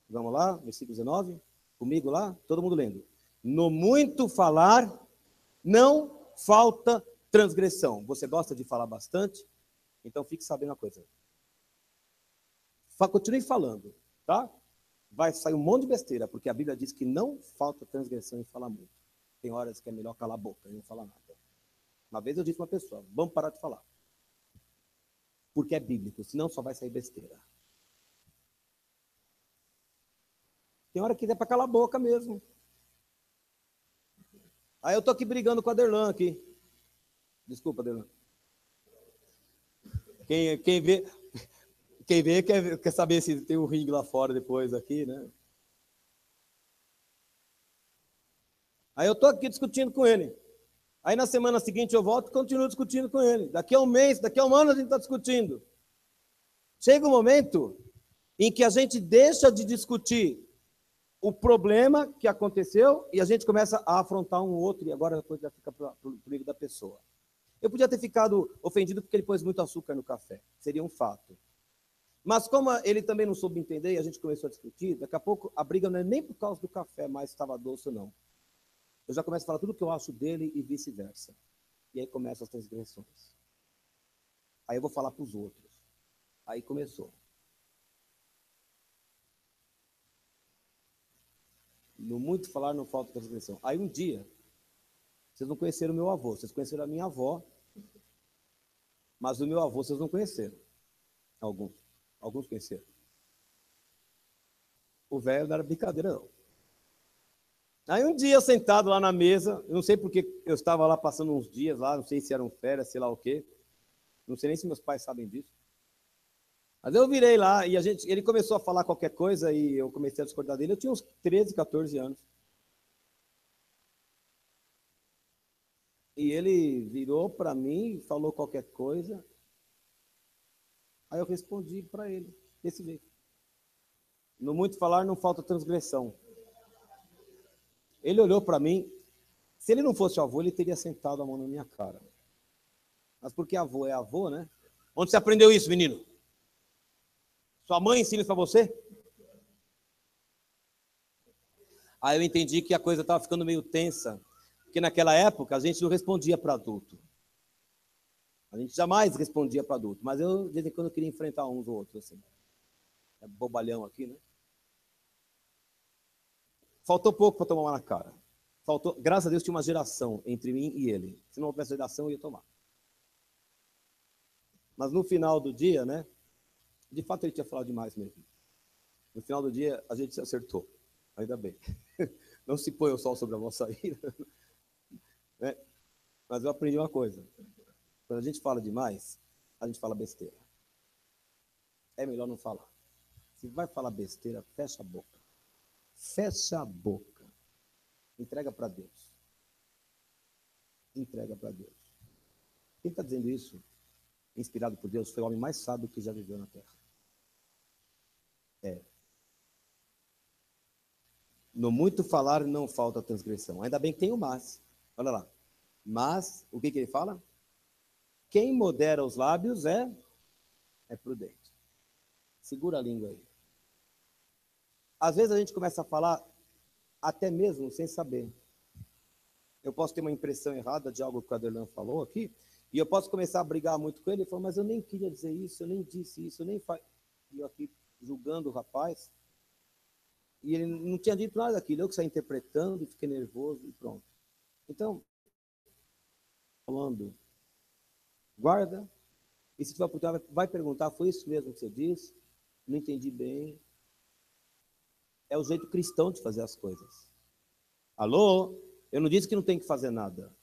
Vamos lá, versículo 19. Comigo lá, todo mundo lendo. No muito falar não falta transgressão. Você gosta de falar bastante? Então fique sabendo uma coisa. Continue falando, tá? Vai sair um monte de besteira, porque a Bíblia diz que não falta transgressão em falar muito. Tem horas que é melhor calar a boca e não falar nada. Uma vez eu disse para uma pessoa, vamos parar de falar. Porque é bíblico, senão só vai sair besteira. Tem hora que der para calar a boca mesmo. Aí eu tô aqui brigando com a Derlan aqui. Desculpa, Derlan. Quem vê quer saber se tem um ringue lá fora depois aqui, né? Aí eu tô aqui discutindo com ele. Aí na semana seguinte eu volto e continuo discutindo com ele. Daqui a um mês, daqui a um ano a gente está discutindo. Chega um momento em que a gente deixa de discutir o problema que aconteceu e a gente começa a afrontar um outro e agora a coisa já fica para o nível da pessoa. Eu podia ter ficado ofendido porque ele pôs muito açúcar no café. Seria um fato. Mas como ele também não soube entender e a gente começou a discutir, daqui a pouco a briga não é nem por causa do café, mas estava doce ou não. Eu já começo a falar tudo o que eu acho dele e vice-versa. E aí começam as transgressões. Aí eu vou falar para os outros. Aí começou. No muito falar não falta transgressão. Aí um dia, vocês não conheceram o meu avô, vocês conheceram a minha avó, mas o meu avô vocês não conheceram. Alguns conheceram. O velho não era brincadeira, não. Aí um dia, sentado lá na mesa, eu não sei porque eu estava lá passando uns dias lá, não sei se eram férias, sei lá o quê. Não sei nem se meus pais sabem disso. Mas eu virei lá e ele começou a falar qualquer coisa e eu comecei a discordar dele. Eu tinha uns 13, 14 anos. E ele virou para mim e falou qualquer coisa. Aí eu respondi para ele, desse jeito. No muito falar não falta transgressão. Ele olhou para mim. Se ele não fosse avô, ele teria sentado a mão na minha cara. Mas porque avô é avô, né? Onde você aprendeu isso, menino? Sua mãe ensina isso para você? Aí eu entendi que a coisa estava ficando meio tensa, porque naquela época a gente não respondia para adulto. A gente jamais respondia para adulto, mas eu, de vez em quando, eu queria enfrentar uns ou outros, assim. É bobalhão aqui, né? Faltou pouco para tomar uma na cara. Faltou, graças a Deus, tinha uma geração entre mim e ele. Se não houvesse geração, eu ia tomar. Mas no final do dia, né? De fato, ele tinha falado demais mesmo. No final do dia, a gente se acertou. Ainda bem. Não se põe o sol sobre a vossa ira. Né? Mas eu aprendi uma coisa. Quando a gente fala demais, a gente fala besteira. É melhor não falar. Se vai falar besteira, fecha a boca. Fecha a boca. Entrega para Deus. Entrega para Deus. Quem está dizendo isso, inspirado por Deus, foi o homem mais sábio que já viveu na Terra. É. No muito falar não falta transgressão. Ainda bem que tem o mas. Olha lá. Mas, o que ele fala? Quem modera os lábios é prudente. Segura a língua aí. Às vezes a gente começa a falar até mesmo sem saber. Eu posso ter uma impressão errada de algo que o Aderlan falou aqui, e eu posso começar a brigar muito com ele, e falar, mas eu nem queria dizer isso, eu nem disse isso, eu nem falei. E eu aqui julgando o rapaz, e ele não tinha dito nada daquilo, eu que saí interpretando, e fiquei nervoso, e pronto. Então, falando, guarda, e se tiver oportunidade, vai perguntar, foi isso mesmo que você disse? Não entendi bem. É o jeito cristão de fazer as coisas. Alô? Eu não disse que não tem que fazer nada.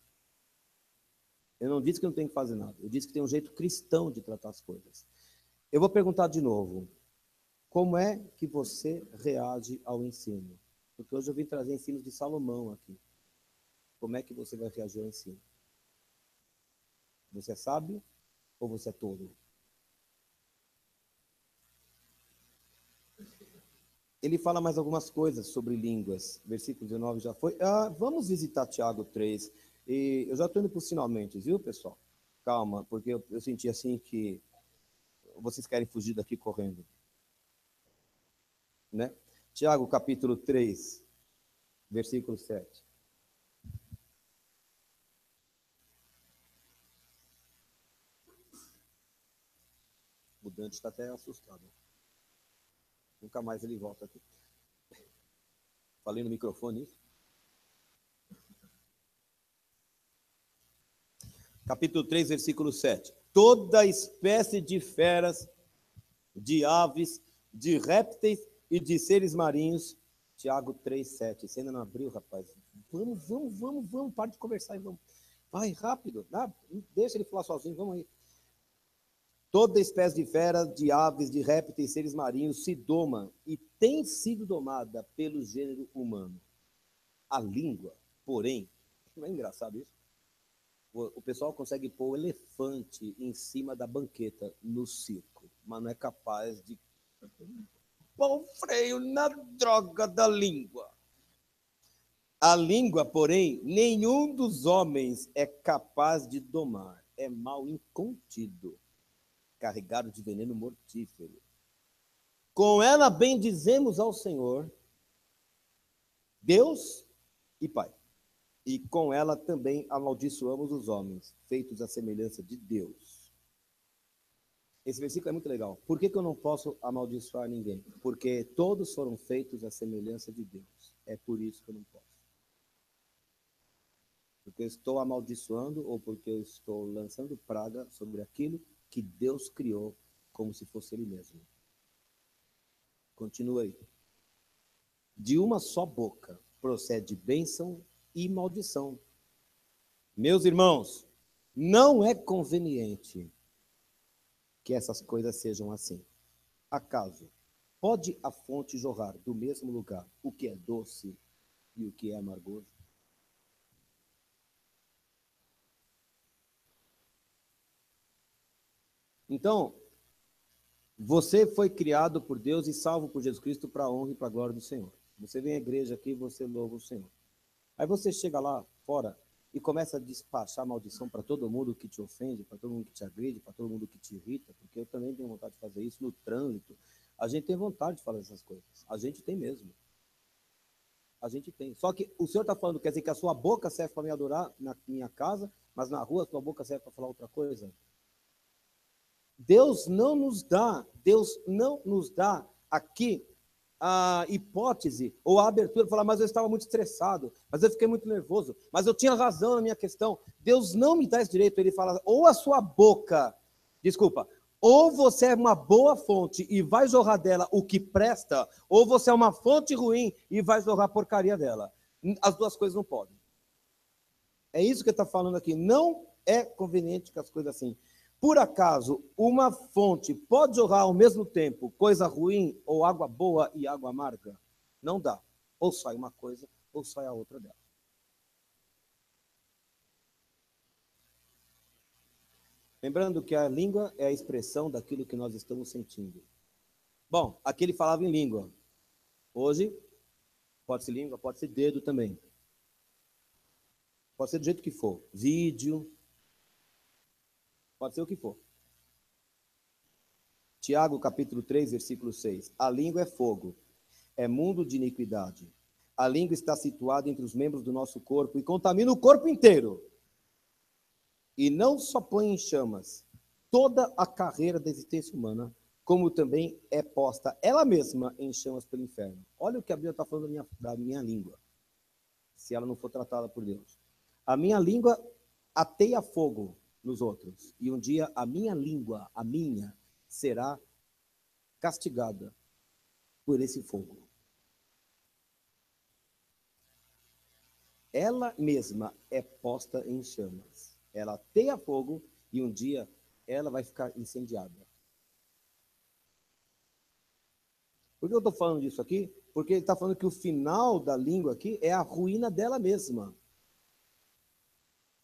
Eu não disse que não tem que fazer nada. Eu disse que tem um jeito cristão de tratar as coisas. Eu vou perguntar de novo. Como é que você reage ao ensino? Porque hoje eu vim trazer ensinos de Salomão aqui. Como é que você vai reagir ao ensino? Você é sábio ou você é tolo? Ele fala mais algumas coisas sobre línguas. Versículo 19 já foi. Vamos visitar Tiago 3. E eu já estou indo para os finalmente, viu, pessoal? Calma, porque eu senti assim que vocês querem fugir daqui correndo. Né? Tiago, capítulo 3, versículo 7. O Dante está até assustado. Nunca mais ele volta aqui. Falei no microfone isso? Capítulo 3, versículo 7. Toda espécie de feras, de aves, de répteis e de seres marinhos. Tiago 3, 7. Você ainda não abriu, rapaz? Vamos. Para de conversar e vamos. Vai, rápido. Deixa ele falar sozinho, vamos aí. Toda espécie de feras, de aves, de répteis e seres marinhos se doma e tem sido domada pelo gênero humano. A língua, porém, não é engraçado isso? O pessoal consegue pôr o elefante em cima da banqueta no circo, mas não é capaz de pôr o freio na droga da língua. A língua, porém, nenhum dos homens é capaz de domar. É mal incontido, carregado de veneno mortífero. Com ela bendizemos ao Senhor, Deus e Pai. E com ela também amaldiçoamos os homens, feitos à semelhança de Deus. Esse versículo é muito legal. Por que eu não posso amaldiçoar ninguém? Porque todos foram feitos à semelhança de Deus. É por isso que eu não posso. Porque eu estou amaldiçoando ou porque eu estou lançando praga sobre aquilo que Deus criou como se fosse Ele mesmo. Continua aí. De uma só boca procede bênção e maldição. Meus irmãos, não é conveniente que essas coisas sejam assim. Acaso pode a fonte jorrar do mesmo lugar o que é doce e o que é amargoso? Então, você foi criado por Deus e salvo por Jesus Cristo para a honra e para a glória do Senhor. Você vem à igreja aqui e você louva o Senhor. Aí você chega lá fora e começa a despachar maldição para todo mundo que te ofende, para todo mundo que te agride, para todo mundo que te irrita, porque eu também tenho vontade de fazer isso no trânsito. A gente tem vontade de falar essas coisas. A gente tem mesmo. A gente tem. Só que o Senhor está falando, quer dizer que a sua boca serve para me adorar na minha casa, mas na rua a sua boca serve para falar outra coisa? Deus não nos dá aqui a hipótese ou a abertura de falar, mas eu estava muito estressado, mas eu fiquei muito nervoso, mas eu tinha razão na minha questão. Deus não me dá esse direito. Ele fala, ou a sua boca, desculpa, ou você é uma boa fonte e vai jorrar dela o que presta, ou você é uma fonte ruim e vai jorrar a porcaria dela. As duas coisas não podem. É isso que ele está falando aqui. Não é conveniente que as coisas assim. Por acaso, uma fonte pode jorrar ao mesmo tempo coisa ruim ou água boa e água amarga? Não dá. Ou sai uma coisa, ou sai a outra dela. Lembrando que a língua é a expressão daquilo que nós estamos sentindo. Bom, aqui ele falava em língua. Hoje, pode ser língua, pode ser dedo também. Pode ser do jeito que for. Vídeo. Pode ser o que for. Tiago, capítulo 3, versículo 6. A língua é fogo, é mundo de iniquidade. A língua está situada entre os membros do nosso corpo e contamina o corpo inteiro. E não só põe em chamas toda a carreira da existência humana, como também é posta ela mesma em chamas pelo inferno. Olha o que a Bíblia está falando da minha língua, se ela não for tratada por Deus. A minha língua ateia fogo nos outros, e um dia a minha língua, será castigada por esse fogo. Ela mesma é posta em chamas. Ela ateia fogo e um dia ela vai ficar incendiada. Por que eu estou falando disso aqui? Porque ele está falando que o final da língua aqui é a ruína dela mesma.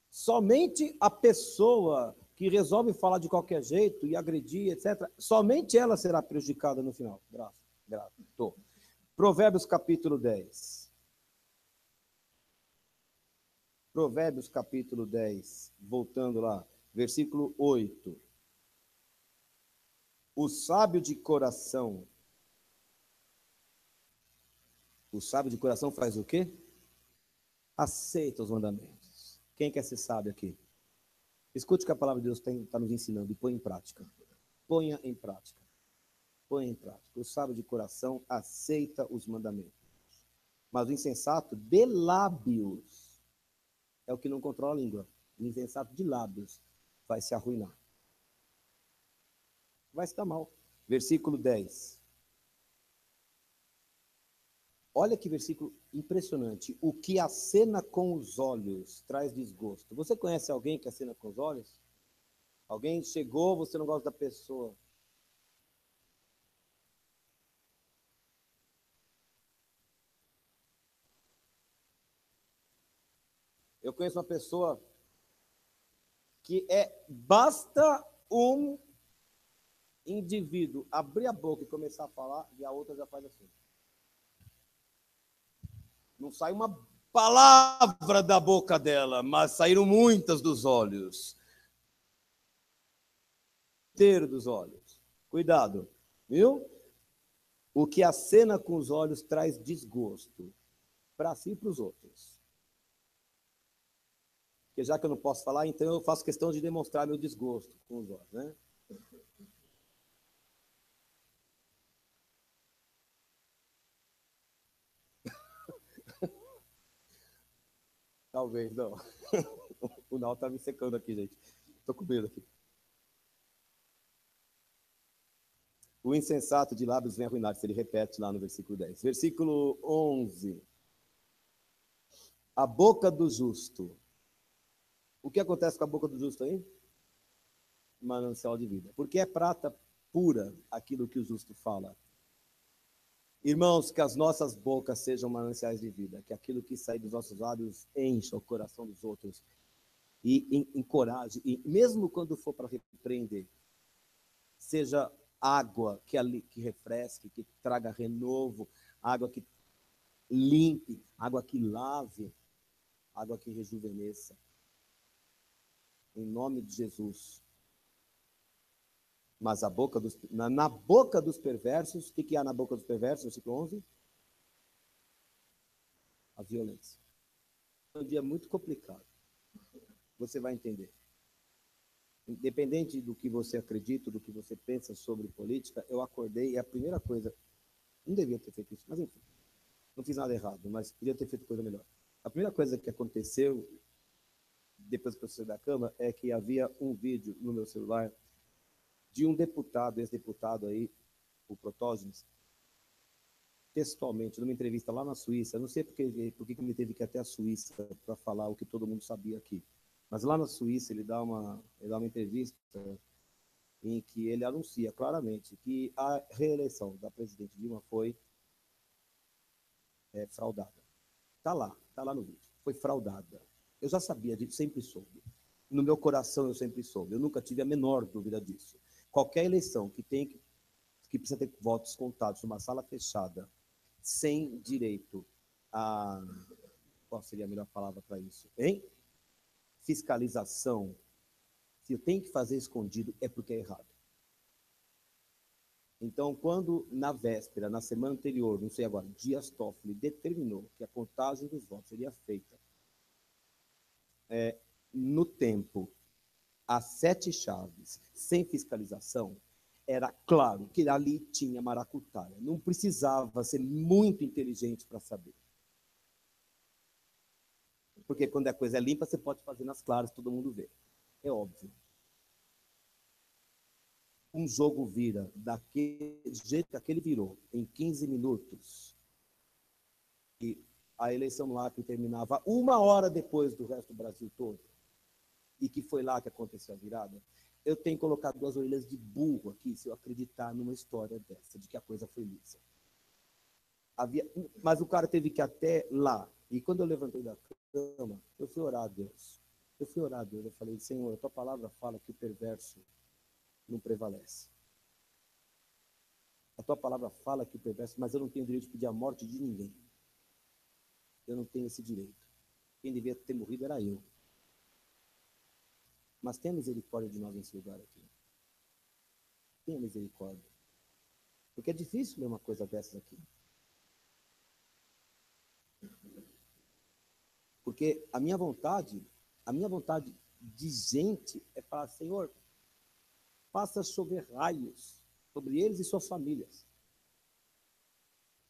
Somente a pessoa que resolve falar de qualquer jeito e agredir, etc., somente ela será prejudicada no final. Graças. Provérbios capítulo 10. Provérbios capítulo 10, voltando lá, versículo 8. O sábio de coração faz o quê? Aceita os mandamentos. Quem quer ser sábio aqui? Escute o que a palavra de Deus está nos ensinando e põe em prática. Ponha em prática. Ponha em prática. O sábio de coração aceita os mandamentos. Mas o insensato de lábios é o que não controla a língua. O insensato de lábios vai se arruinar. Vai se dar mal. Versículo 10. Olha que versículo impressionante. O que acena com os olhos traz desgosto. Você conhece alguém que acena com os olhos? Alguém chegou, você não gosta da pessoa. Eu conheço uma pessoa que basta um indivíduo abrir a boca e começar a falar, e a outra já faz assim. Não sai uma palavra da boca dela, mas saíram muitas dos olhos. Inteiro dos olhos. Cuidado, viu? O que acena com os olhos traz desgosto para si e para os outros. Porque já que eu não posso falar, então eu faço questão de demonstrar meu desgosto com os olhos, né? Talvez, não. O Nau tá me secando aqui, gente. Tô com medo aqui. O insensato de lábios vem arruinar-se. Ele repete lá no versículo 10. Versículo 11. A boca do justo. O que acontece com a boca do justo aí? Manancial de vida. Porque é prata pura aquilo que o justo fala. Irmãos, que as nossas bocas sejam mananciais de vida. Que aquilo que sai dos nossos lábios encha o coração dos outros. E encoraje. E mesmo quando for para repreender, seja água que refresque, que traga renovo, água que limpe, água que lave, água que rejuvenesça. Em nome de Jesus. Mas na boca dos perversos, o que há na boca dos perversos? Versículo 11. a violência. É um dia muito complicado. Você vai entender. Independente do que você acredita, do que você pensa sobre política, eu acordei e a primeira coisa, não devia ter feito isso, mas enfim, não fiz nada errado, mas podia ter feito coisa melhor. A primeira coisa que aconteceu, depois que eu saí da cama, é que havia um vídeo no meu celular de um deputado, ex-deputado aí, o Protógenes, textualmente, numa entrevista lá na Suíça, não sei por que ele teve que ir até a Suíça para falar o que todo mundo sabia aqui, mas lá na Suíça ele dá uma entrevista em que ele anuncia claramente que a reeleição da presidente Dilma foi fraudada. Tá lá no vídeo. Foi fraudada. Eu já sabia disso, sempre soube. No meu coração eu sempre soube. Eu nunca tive a menor dúvida disso. Qualquer eleição que precisa ter votos contados numa sala fechada, sem direito a... Qual seria a melhor palavra para isso? Hein? Fiscalização. Se eu tenho que fazer escondido, é porque é errado. Então, quando na véspera, na semana anterior, não sei agora, Dias Toffoli determinou que a contagem dos votos seria feita no tempo, às 7 chaves, sem fiscalização, era claro que ali tinha maracutaia. Não precisava ser muito inteligente para saber. Porque quando a coisa é limpa, você pode fazer nas claras, todo mundo vê. É óbvio. Um jogo vira daquele jeito que ele virou, em 15 minutos, e a eleição lá que terminava 1 hora depois do resto do Brasil todo, e que foi lá que aconteceu a virada, eu tenho colocado 2 orelhas de burro aqui, se eu acreditar numa história dessa, de que a coisa foi lisa. Mas o cara teve que ir até lá, e quando eu levantei da cama, eu fui orar a Deus. Eu falei, Senhor, a tua palavra fala que o perverso não prevalece. A tua palavra fala que o perverso, mas eu não tenho o direito de pedir a morte de ninguém. Eu não tenho esse direito. Quem devia ter morrido era eu. Mas tenha misericórdia de nós nesse lugar aqui. Tenha misericórdia. Porque é difícil ler uma coisa dessas aqui. Porque a minha vontade de gente é falar, Senhor, faça chover raios sobre eles e suas famílias.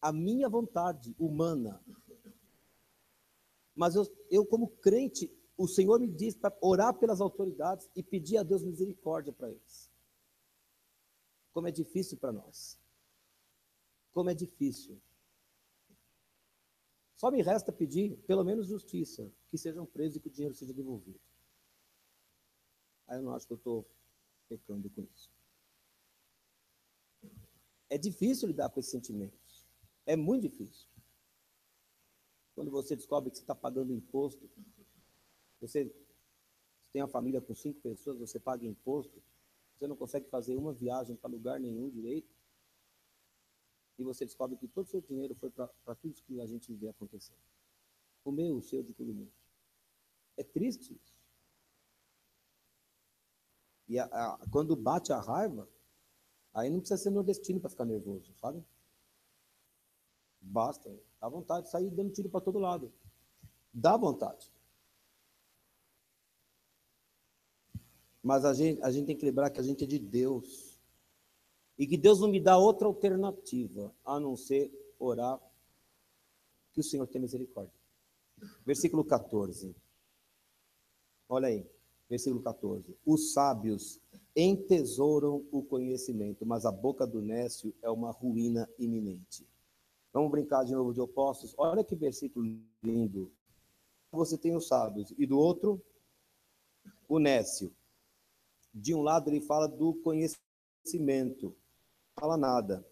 A minha vontade humana. Mas eu como crente, o Senhor me diz para orar pelas autoridades e pedir a Deus misericórdia para eles. Como é difícil para nós. Como é difícil. Só me resta pedir, pelo menos, justiça, que sejam presos e que o dinheiro seja devolvido. Aí eu não acho que eu estou pecando com isso. É difícil lidar com esses sentimentos. É muito difícil. Quando você descobre que você está pagando imposto, você tem uma família com 5 pessoas, você paga imposto, você não consegue fazer uma viagem para lugar nenhum direito, e você descobre que todo o seu dinheiro foi para tudo isso que a gente vê acontecendo. O meu, o seu, de todo mundo. É triste isso. E quando bate a raiva, aí não precisa ser nordestino para ficar nervoso, sabe? Basta, dá vontade de sair dando tiro para todo lado. Dá vontade. Mas a gente tem que lembrar que a gente é de Deus. E que Deus não me dá outra alternativa, a não ser orar que o Senhor tenha misericórdia. Versículo 14. Olha aí, versículo 14. Os sábios entesouram o conhecimento, mas a boca do nécio é uma ruína iminente. Vamos brincar de novo de opostos? Olha que versículo lindo. Você tem os sábios, e do outro, o nécio. De um lado ele fala do conhecimento, não fala nada.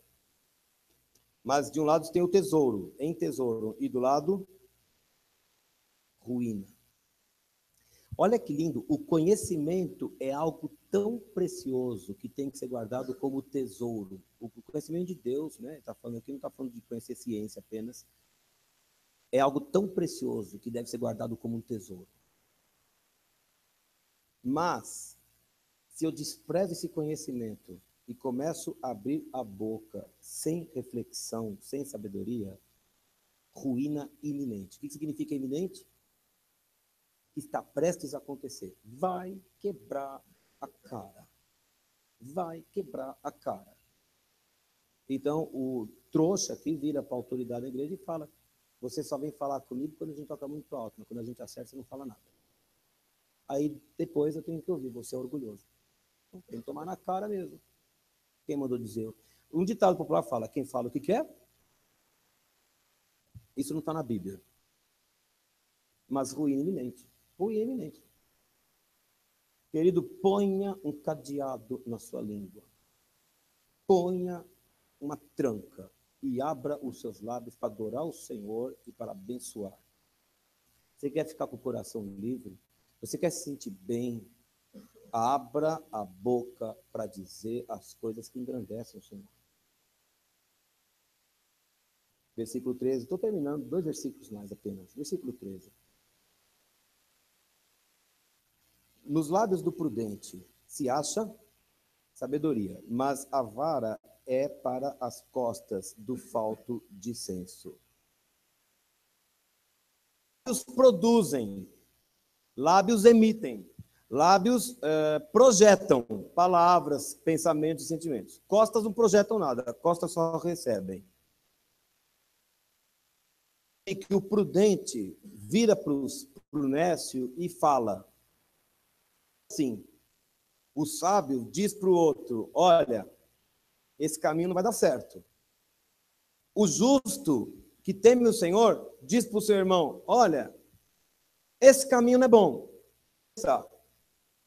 Mas de um lado tem o tesouro, em tesouro, e do lado, ruína. Olha que lindo, o conhecimento é algo tão precioso que tem que ser guardado como tesouro. O conhecimento de Deus, né? Tá falando aqui, não está falando de conhecer ciência apenas. É algo tão precioso que deve ser guardado como um tesouro. Mas, se eu desprezo esse conhecimento e começo a abrir a boca sem reflexão, sem sabedoria, ruína iminente. O que significa iminente? Está prestes a acontecer. Vai quebrar a cara. Vai quebrar a cara. Então, o trouxa aqui vira para a autoridade da igreja e fala: você só vem falar comigo quando a gente toca muito alto, mas quando a gente acerta, você não fala nada. Aí, depois, eu tenho que ouvir: você é orgulhoso. Então, tem que tomar na cara mesmo. Quem mandou dizer? Um ditado popular fala: quem fala o que quer, isso não está na Bíblia. Mas ruína iminente. Ruína iminente. Querido, ponha um cadeado na sua língua. Ponha uma tranca e abra os seus lábios para adorar o Senhor e para abençoar. Você quer ficar com o coração livre? Você quer se sentir bem? Abra a boca para dizer as coisas que engrandecem o Senhor. Versículo 13, estou terminando, 2 versículos mais apenas. Versículo 13. Nos lábios do prudente se acha sabedoria, mas a vara é para as costas do falto de senso. Lábios produzem, lábios emitem, lábios projetam palavras, pensamentos e sentimentos. Costas não projetam nada, costas só recebem. E que o prudente vira para o nécio e fala assim: o sábio diz para o outro: olha, esse caminho não vai dar certo. O justo, que teme o Senhor, diz para o seu irmão: olha, esse caminho não é bom.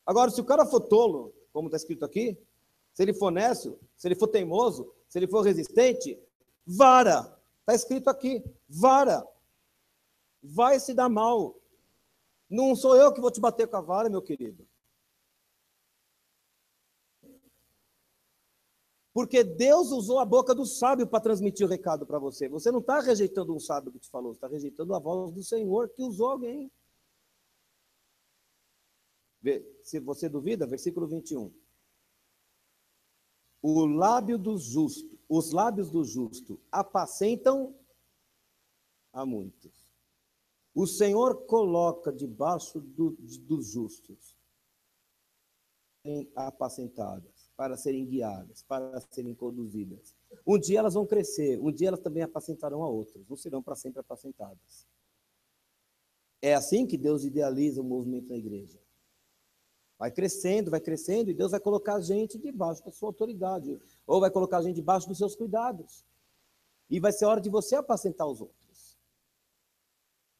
Agora, se o cara for tolo, como está escrito aqui, se ele for nécio, se ele for teimoso, se ele for resistente, vara. Está escrito aqui, vara. Vai se dar mal. Não sou eu que vou te bater com a vara, meu querido. Porque Deus usou a boca do sábio para transmitir o recado para você. Você não está rejeitando um sábio que te falou, você está rejeitando a voz do Senhor que usou alguém. Se você duvida, versículo 21. O lábio do justo, os lábios do justo apacentam a muitos. O Senhor coloca debaixo dos justos apacentadas, para serem guiadas, para serem conduzidas. Um dia elas vão crescer, um dia elas também apacentarão a outros, não serão para sempre apacentadas. É assim que Deus idealiza o movimento da igreja. Vai crescendo, e Deus vai colocar a gente debaixo da sua autoridade, ou vai colocar a gente debaixo dos seus cuidados. E vai ser hora de você apacentar os outros.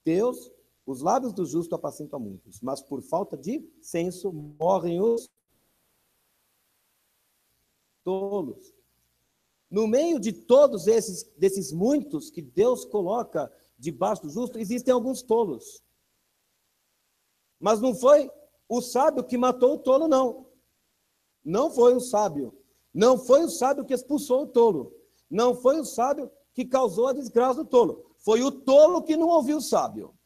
Deus, os lábios do justo apacentam a muitos, mas por falta de senso morrem os tolos. No meio de todos desses muitos que Deus coloca debaixo do justo, existem alguns tolos. Mas não foi o sábio que matou o tolo, não. Não foi o sábio. Não foi o sábio que expulsou o tolo. Não foi o sábio que causou a desgraça do tolo. Foi o tolo que não ouviu o sábio.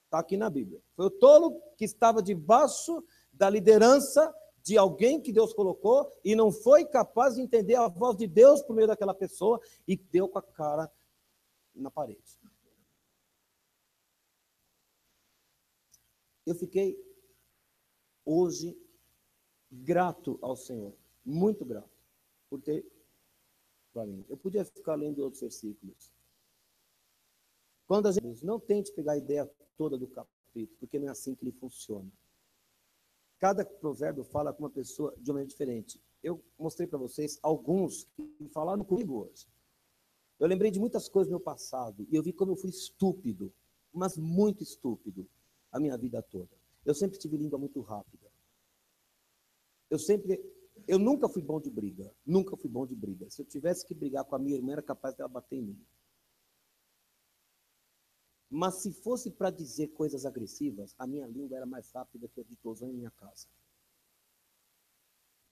Está aqui na Bíblia. Foi o tolo que estava debaixo da liderança de alguém que Deus colocou e não foi capaz de entender a voz de Deus por meio daquela pessoa e deu com a cara na parede. Eu fiquei hoje grato ao Senhor, muito grato, por ter para mim. Eu podia ficar lendo outros versículos. Quando a gente não tente pegar a ideia toda do capítulo, porque não é assim que ele funciona. Cada provérbio fala com uma pessoa de uma maneira diferente. Eu mostrei para vocês alguns que falaram comigo hoje. Eu lembrei de muitas coisas do meu passado e eu vi como eu fui estúpido, mas muito estúpido, a minha vida toda. Eu sempre tive língua muito rápida. Eu nunca fui bom de briga, nunca fui bom de briga. Se eu tivesse que brigar com a minha irmã, era capaz dela bater em mim. Mas se fosse para dizer coisas agressivas, a minha língua era mais rápida que a de todos em minha casa.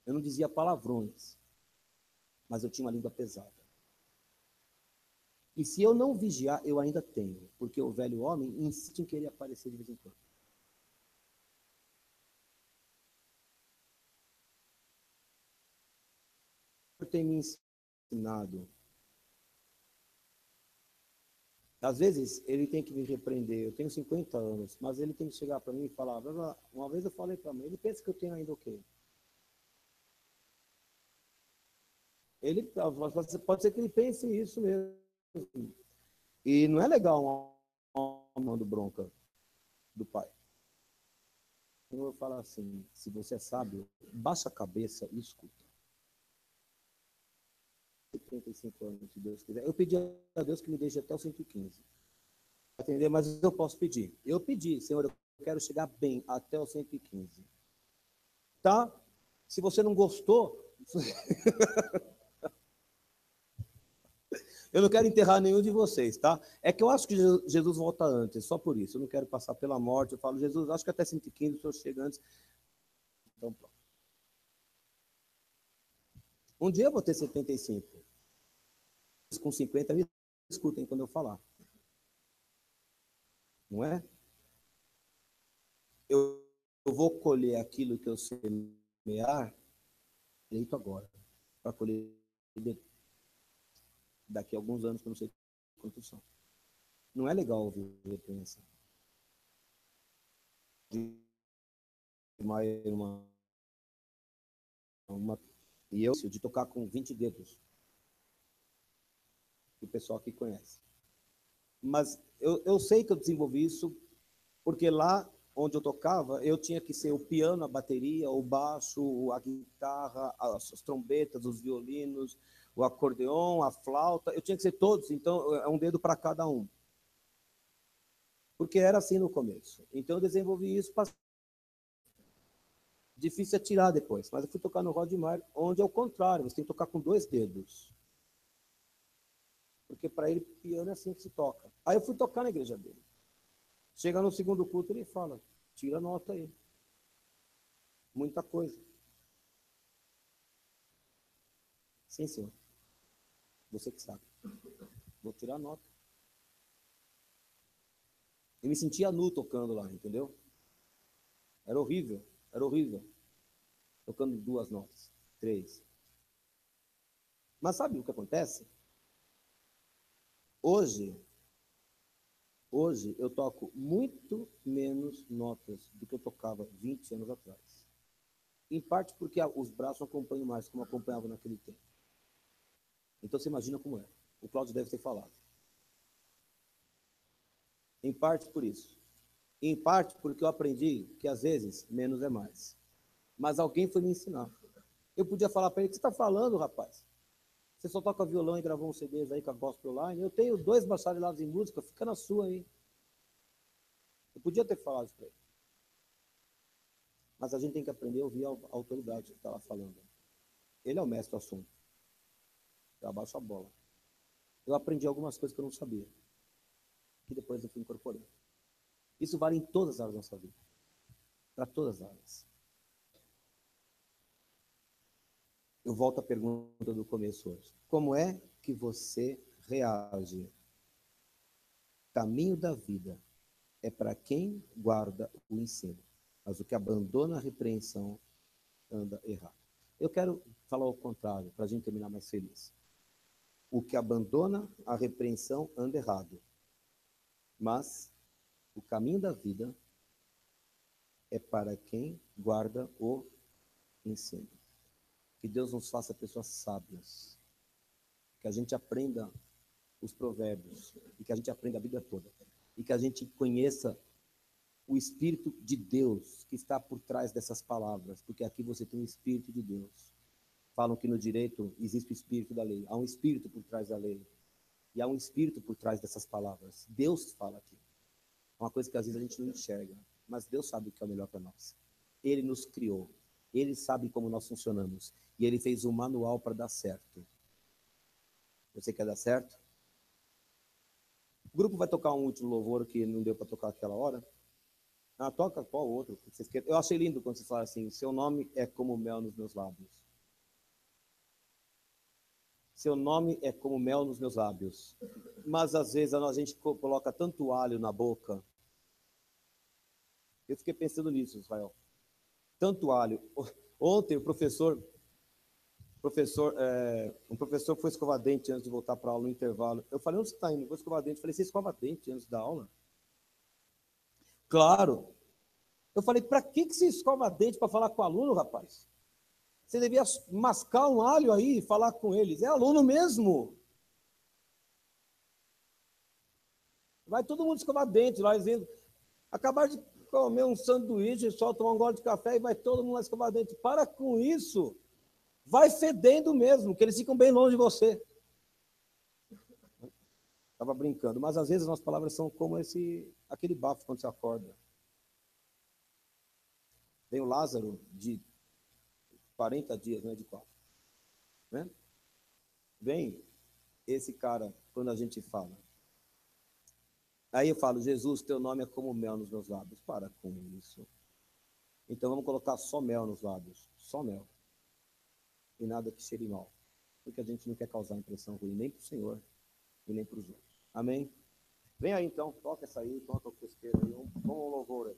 Eu não dizia palavrões, mas eu tinha uma língua pesada. E se eu não vigiar, eu ainda tenho, porque o velho homem insiste em querer aparecer de vez em quando. Tem me ensinado Às vezes, ele tem que me repreender. Eu tenho 50 anos, mas ele tem que chegar para mim e falar. Uma vez eu falei para mim, ele pensa que eu tenho ainda o quê? Ele, pode ser que ele pense isso mesmo. E não é legal uma mão do bronca do pai. Eu vou falar assim, se você é sábio, baixa a cabeça e escuta. 75 anos, se Deus quiser. Eu pedi a Deus que me deixe até os 115. Entender? Mas eu posso pedir. Eu pedi, Senhor, eu quero chegar bem até os 115. Tá? Se você não gostou, eu não quero enterrar nenhum de vocês, tá? É que eu acho que Jesus volta antes, só por isso. Eu não quero passar pela morte. Eu falo, Jesus, acho que até 115 o senhor chega antes. Então, pronto. Um dia eu vou ter 75. Com 50, me escutem quando eu falar. Não é? Eu vou colher aquilo que eu semear feito agora. Para colher daqui a alguns anos, que eu não sei quantos são. Não é legal ouvir repreensão. E eu, de tocar com 20 dedos. O pessoal aqui conhece. Mas eu sei que eu desenvolvi isso porque lá onde eu tocava, eu tinha que ser o piano, a bateria, o baixo, a guitarra, as trombetas, os violinos, o acordeon, a flauta. Eu tinha que ser todos, então é um dedo para cada um. Porque era assim no começo. Então eu desenvolvi isso. Difícil é tirar depois. Mas eu fui tocar no Rodmar, onde é o contrário, você tem que tocar com 2 dedos. Porque para ele, piano é assim que se toca. Aí eu fui tocar na igreja dele. Chega no segundo culto, ele fala, tira a nota aí. Muita coisa. Sim, senhor. Você que sabe. Vou tirar a nota. Eu me sentia nu tocando lá, entendeu? Era horrível, era horrível. Tocando 2 notas, 3. Mas sabe o que acontece? Hoje eu toco muito menos notas do que eu tocava 20 anos atrás. Em parte porque os braços não acompanham mais como acompanhavam naquele tempo. Então você imagina como é. O Cláudio deve ter falado. Em parte por isso. Em parte porque eu aprendi que às vezes menos é mais. Mas alguém foi me ensinar. Eu podia falar para ele, o que você está falando, rapaz? Você só toca violão e gravou uns CDs aí com a Gospel Online. Eu tenho 2 bacharelados em música, fica na sua aí. Eu podia ter falado isso para ele. Mas a gente tem que aprender a ouvir a autoridade que está lá falando. Ele é o mestre do assunto. Eu abaixo a bola. Eu aprendi algumas coisas que eu não sabia. Que depois eu fui incorporando. Isso vale em todas as áreas da nossa vida. Para todas as áreas. Eu volto à pergunta do começo hoje. Como é que você reage? Caminho da vida é para quem guarda o ensino, mas o que abandona a repreensão anda errado. Eu quero falar o contrário, para a gente terminar mais feliz. O que abandona a repreensão anda errado, mas o caminho da vida é para quem guarda o ensino. Que Deus nos faça pessoas sábias, que a gente aprenda os provérbios, e que a gente aprenda a Bíblia toda, e que a gente conheça o Espírito de Deus que está por trás dessas palavras, porque aqui você tem o Espírito de Deus. Falam que no direito existe o Espírito da lei, há um Espírito por trás da lei, e há um Espírito por trás dessas palavras. Deus fala aqui. É uma coisa que às vezes a gente não enxerga, mas Deus sabe o que é o melhor para nós. Ele nos criou, Ele sabe como nós funcionamos, e Ele fez um manual para dar certo. Você quer dar certo? O grupo vai tocar um último louvor que não deu para tocar aquela hora. Ah, toca qual outro? Eu achei lindo quando você fala assim, seu nome é como mel nos meus lábios. Seu nome é como mel nos meus lábios. Mas às vezes a gente coloca tanto alho na boca. Eu fiquei pensando nisso, Israel. Tanto alho. Ontem o professor Um professor foi escovar dente antes de voltar para a aula no intervalo. Eu falei, onde você está indo? Vou escovar dente. Eu falei, você escova dente antes da aula? Claro. Eu falei, para que você escova dente para falar com o aluno, rapaz? Você devia mascar um alho aí e falar com eles. É aluno mesmo. Vai todo mundo escovar dente lá, dizendo, acabar de comer um sanduíche, só tomar um gole de café e vai todo mundo lá escovar dente. Para com isso. Vai fedendo mesmo, que eles ficam bem longe de você. Estava brincando, mas às vezes as nossas palavras são como aquele bafo quando você acorda. Vem o Lázaro de 40 dias, não é de 4. Né? Vem esse cara quando a gente fala. Aí eu falo, Jesus, teu nome é como mel nos meus lábios. Para com isso. Então vamos colocar só mel nos lábios. Só mel. E nada que cheire mal. Porque a gente não quer causar impressão ruim nem para o Senhor e nem para os outros. Amém? Vem aí então, toca essa aí, toca o pesqueiro aí. Vamos ao louvor aí.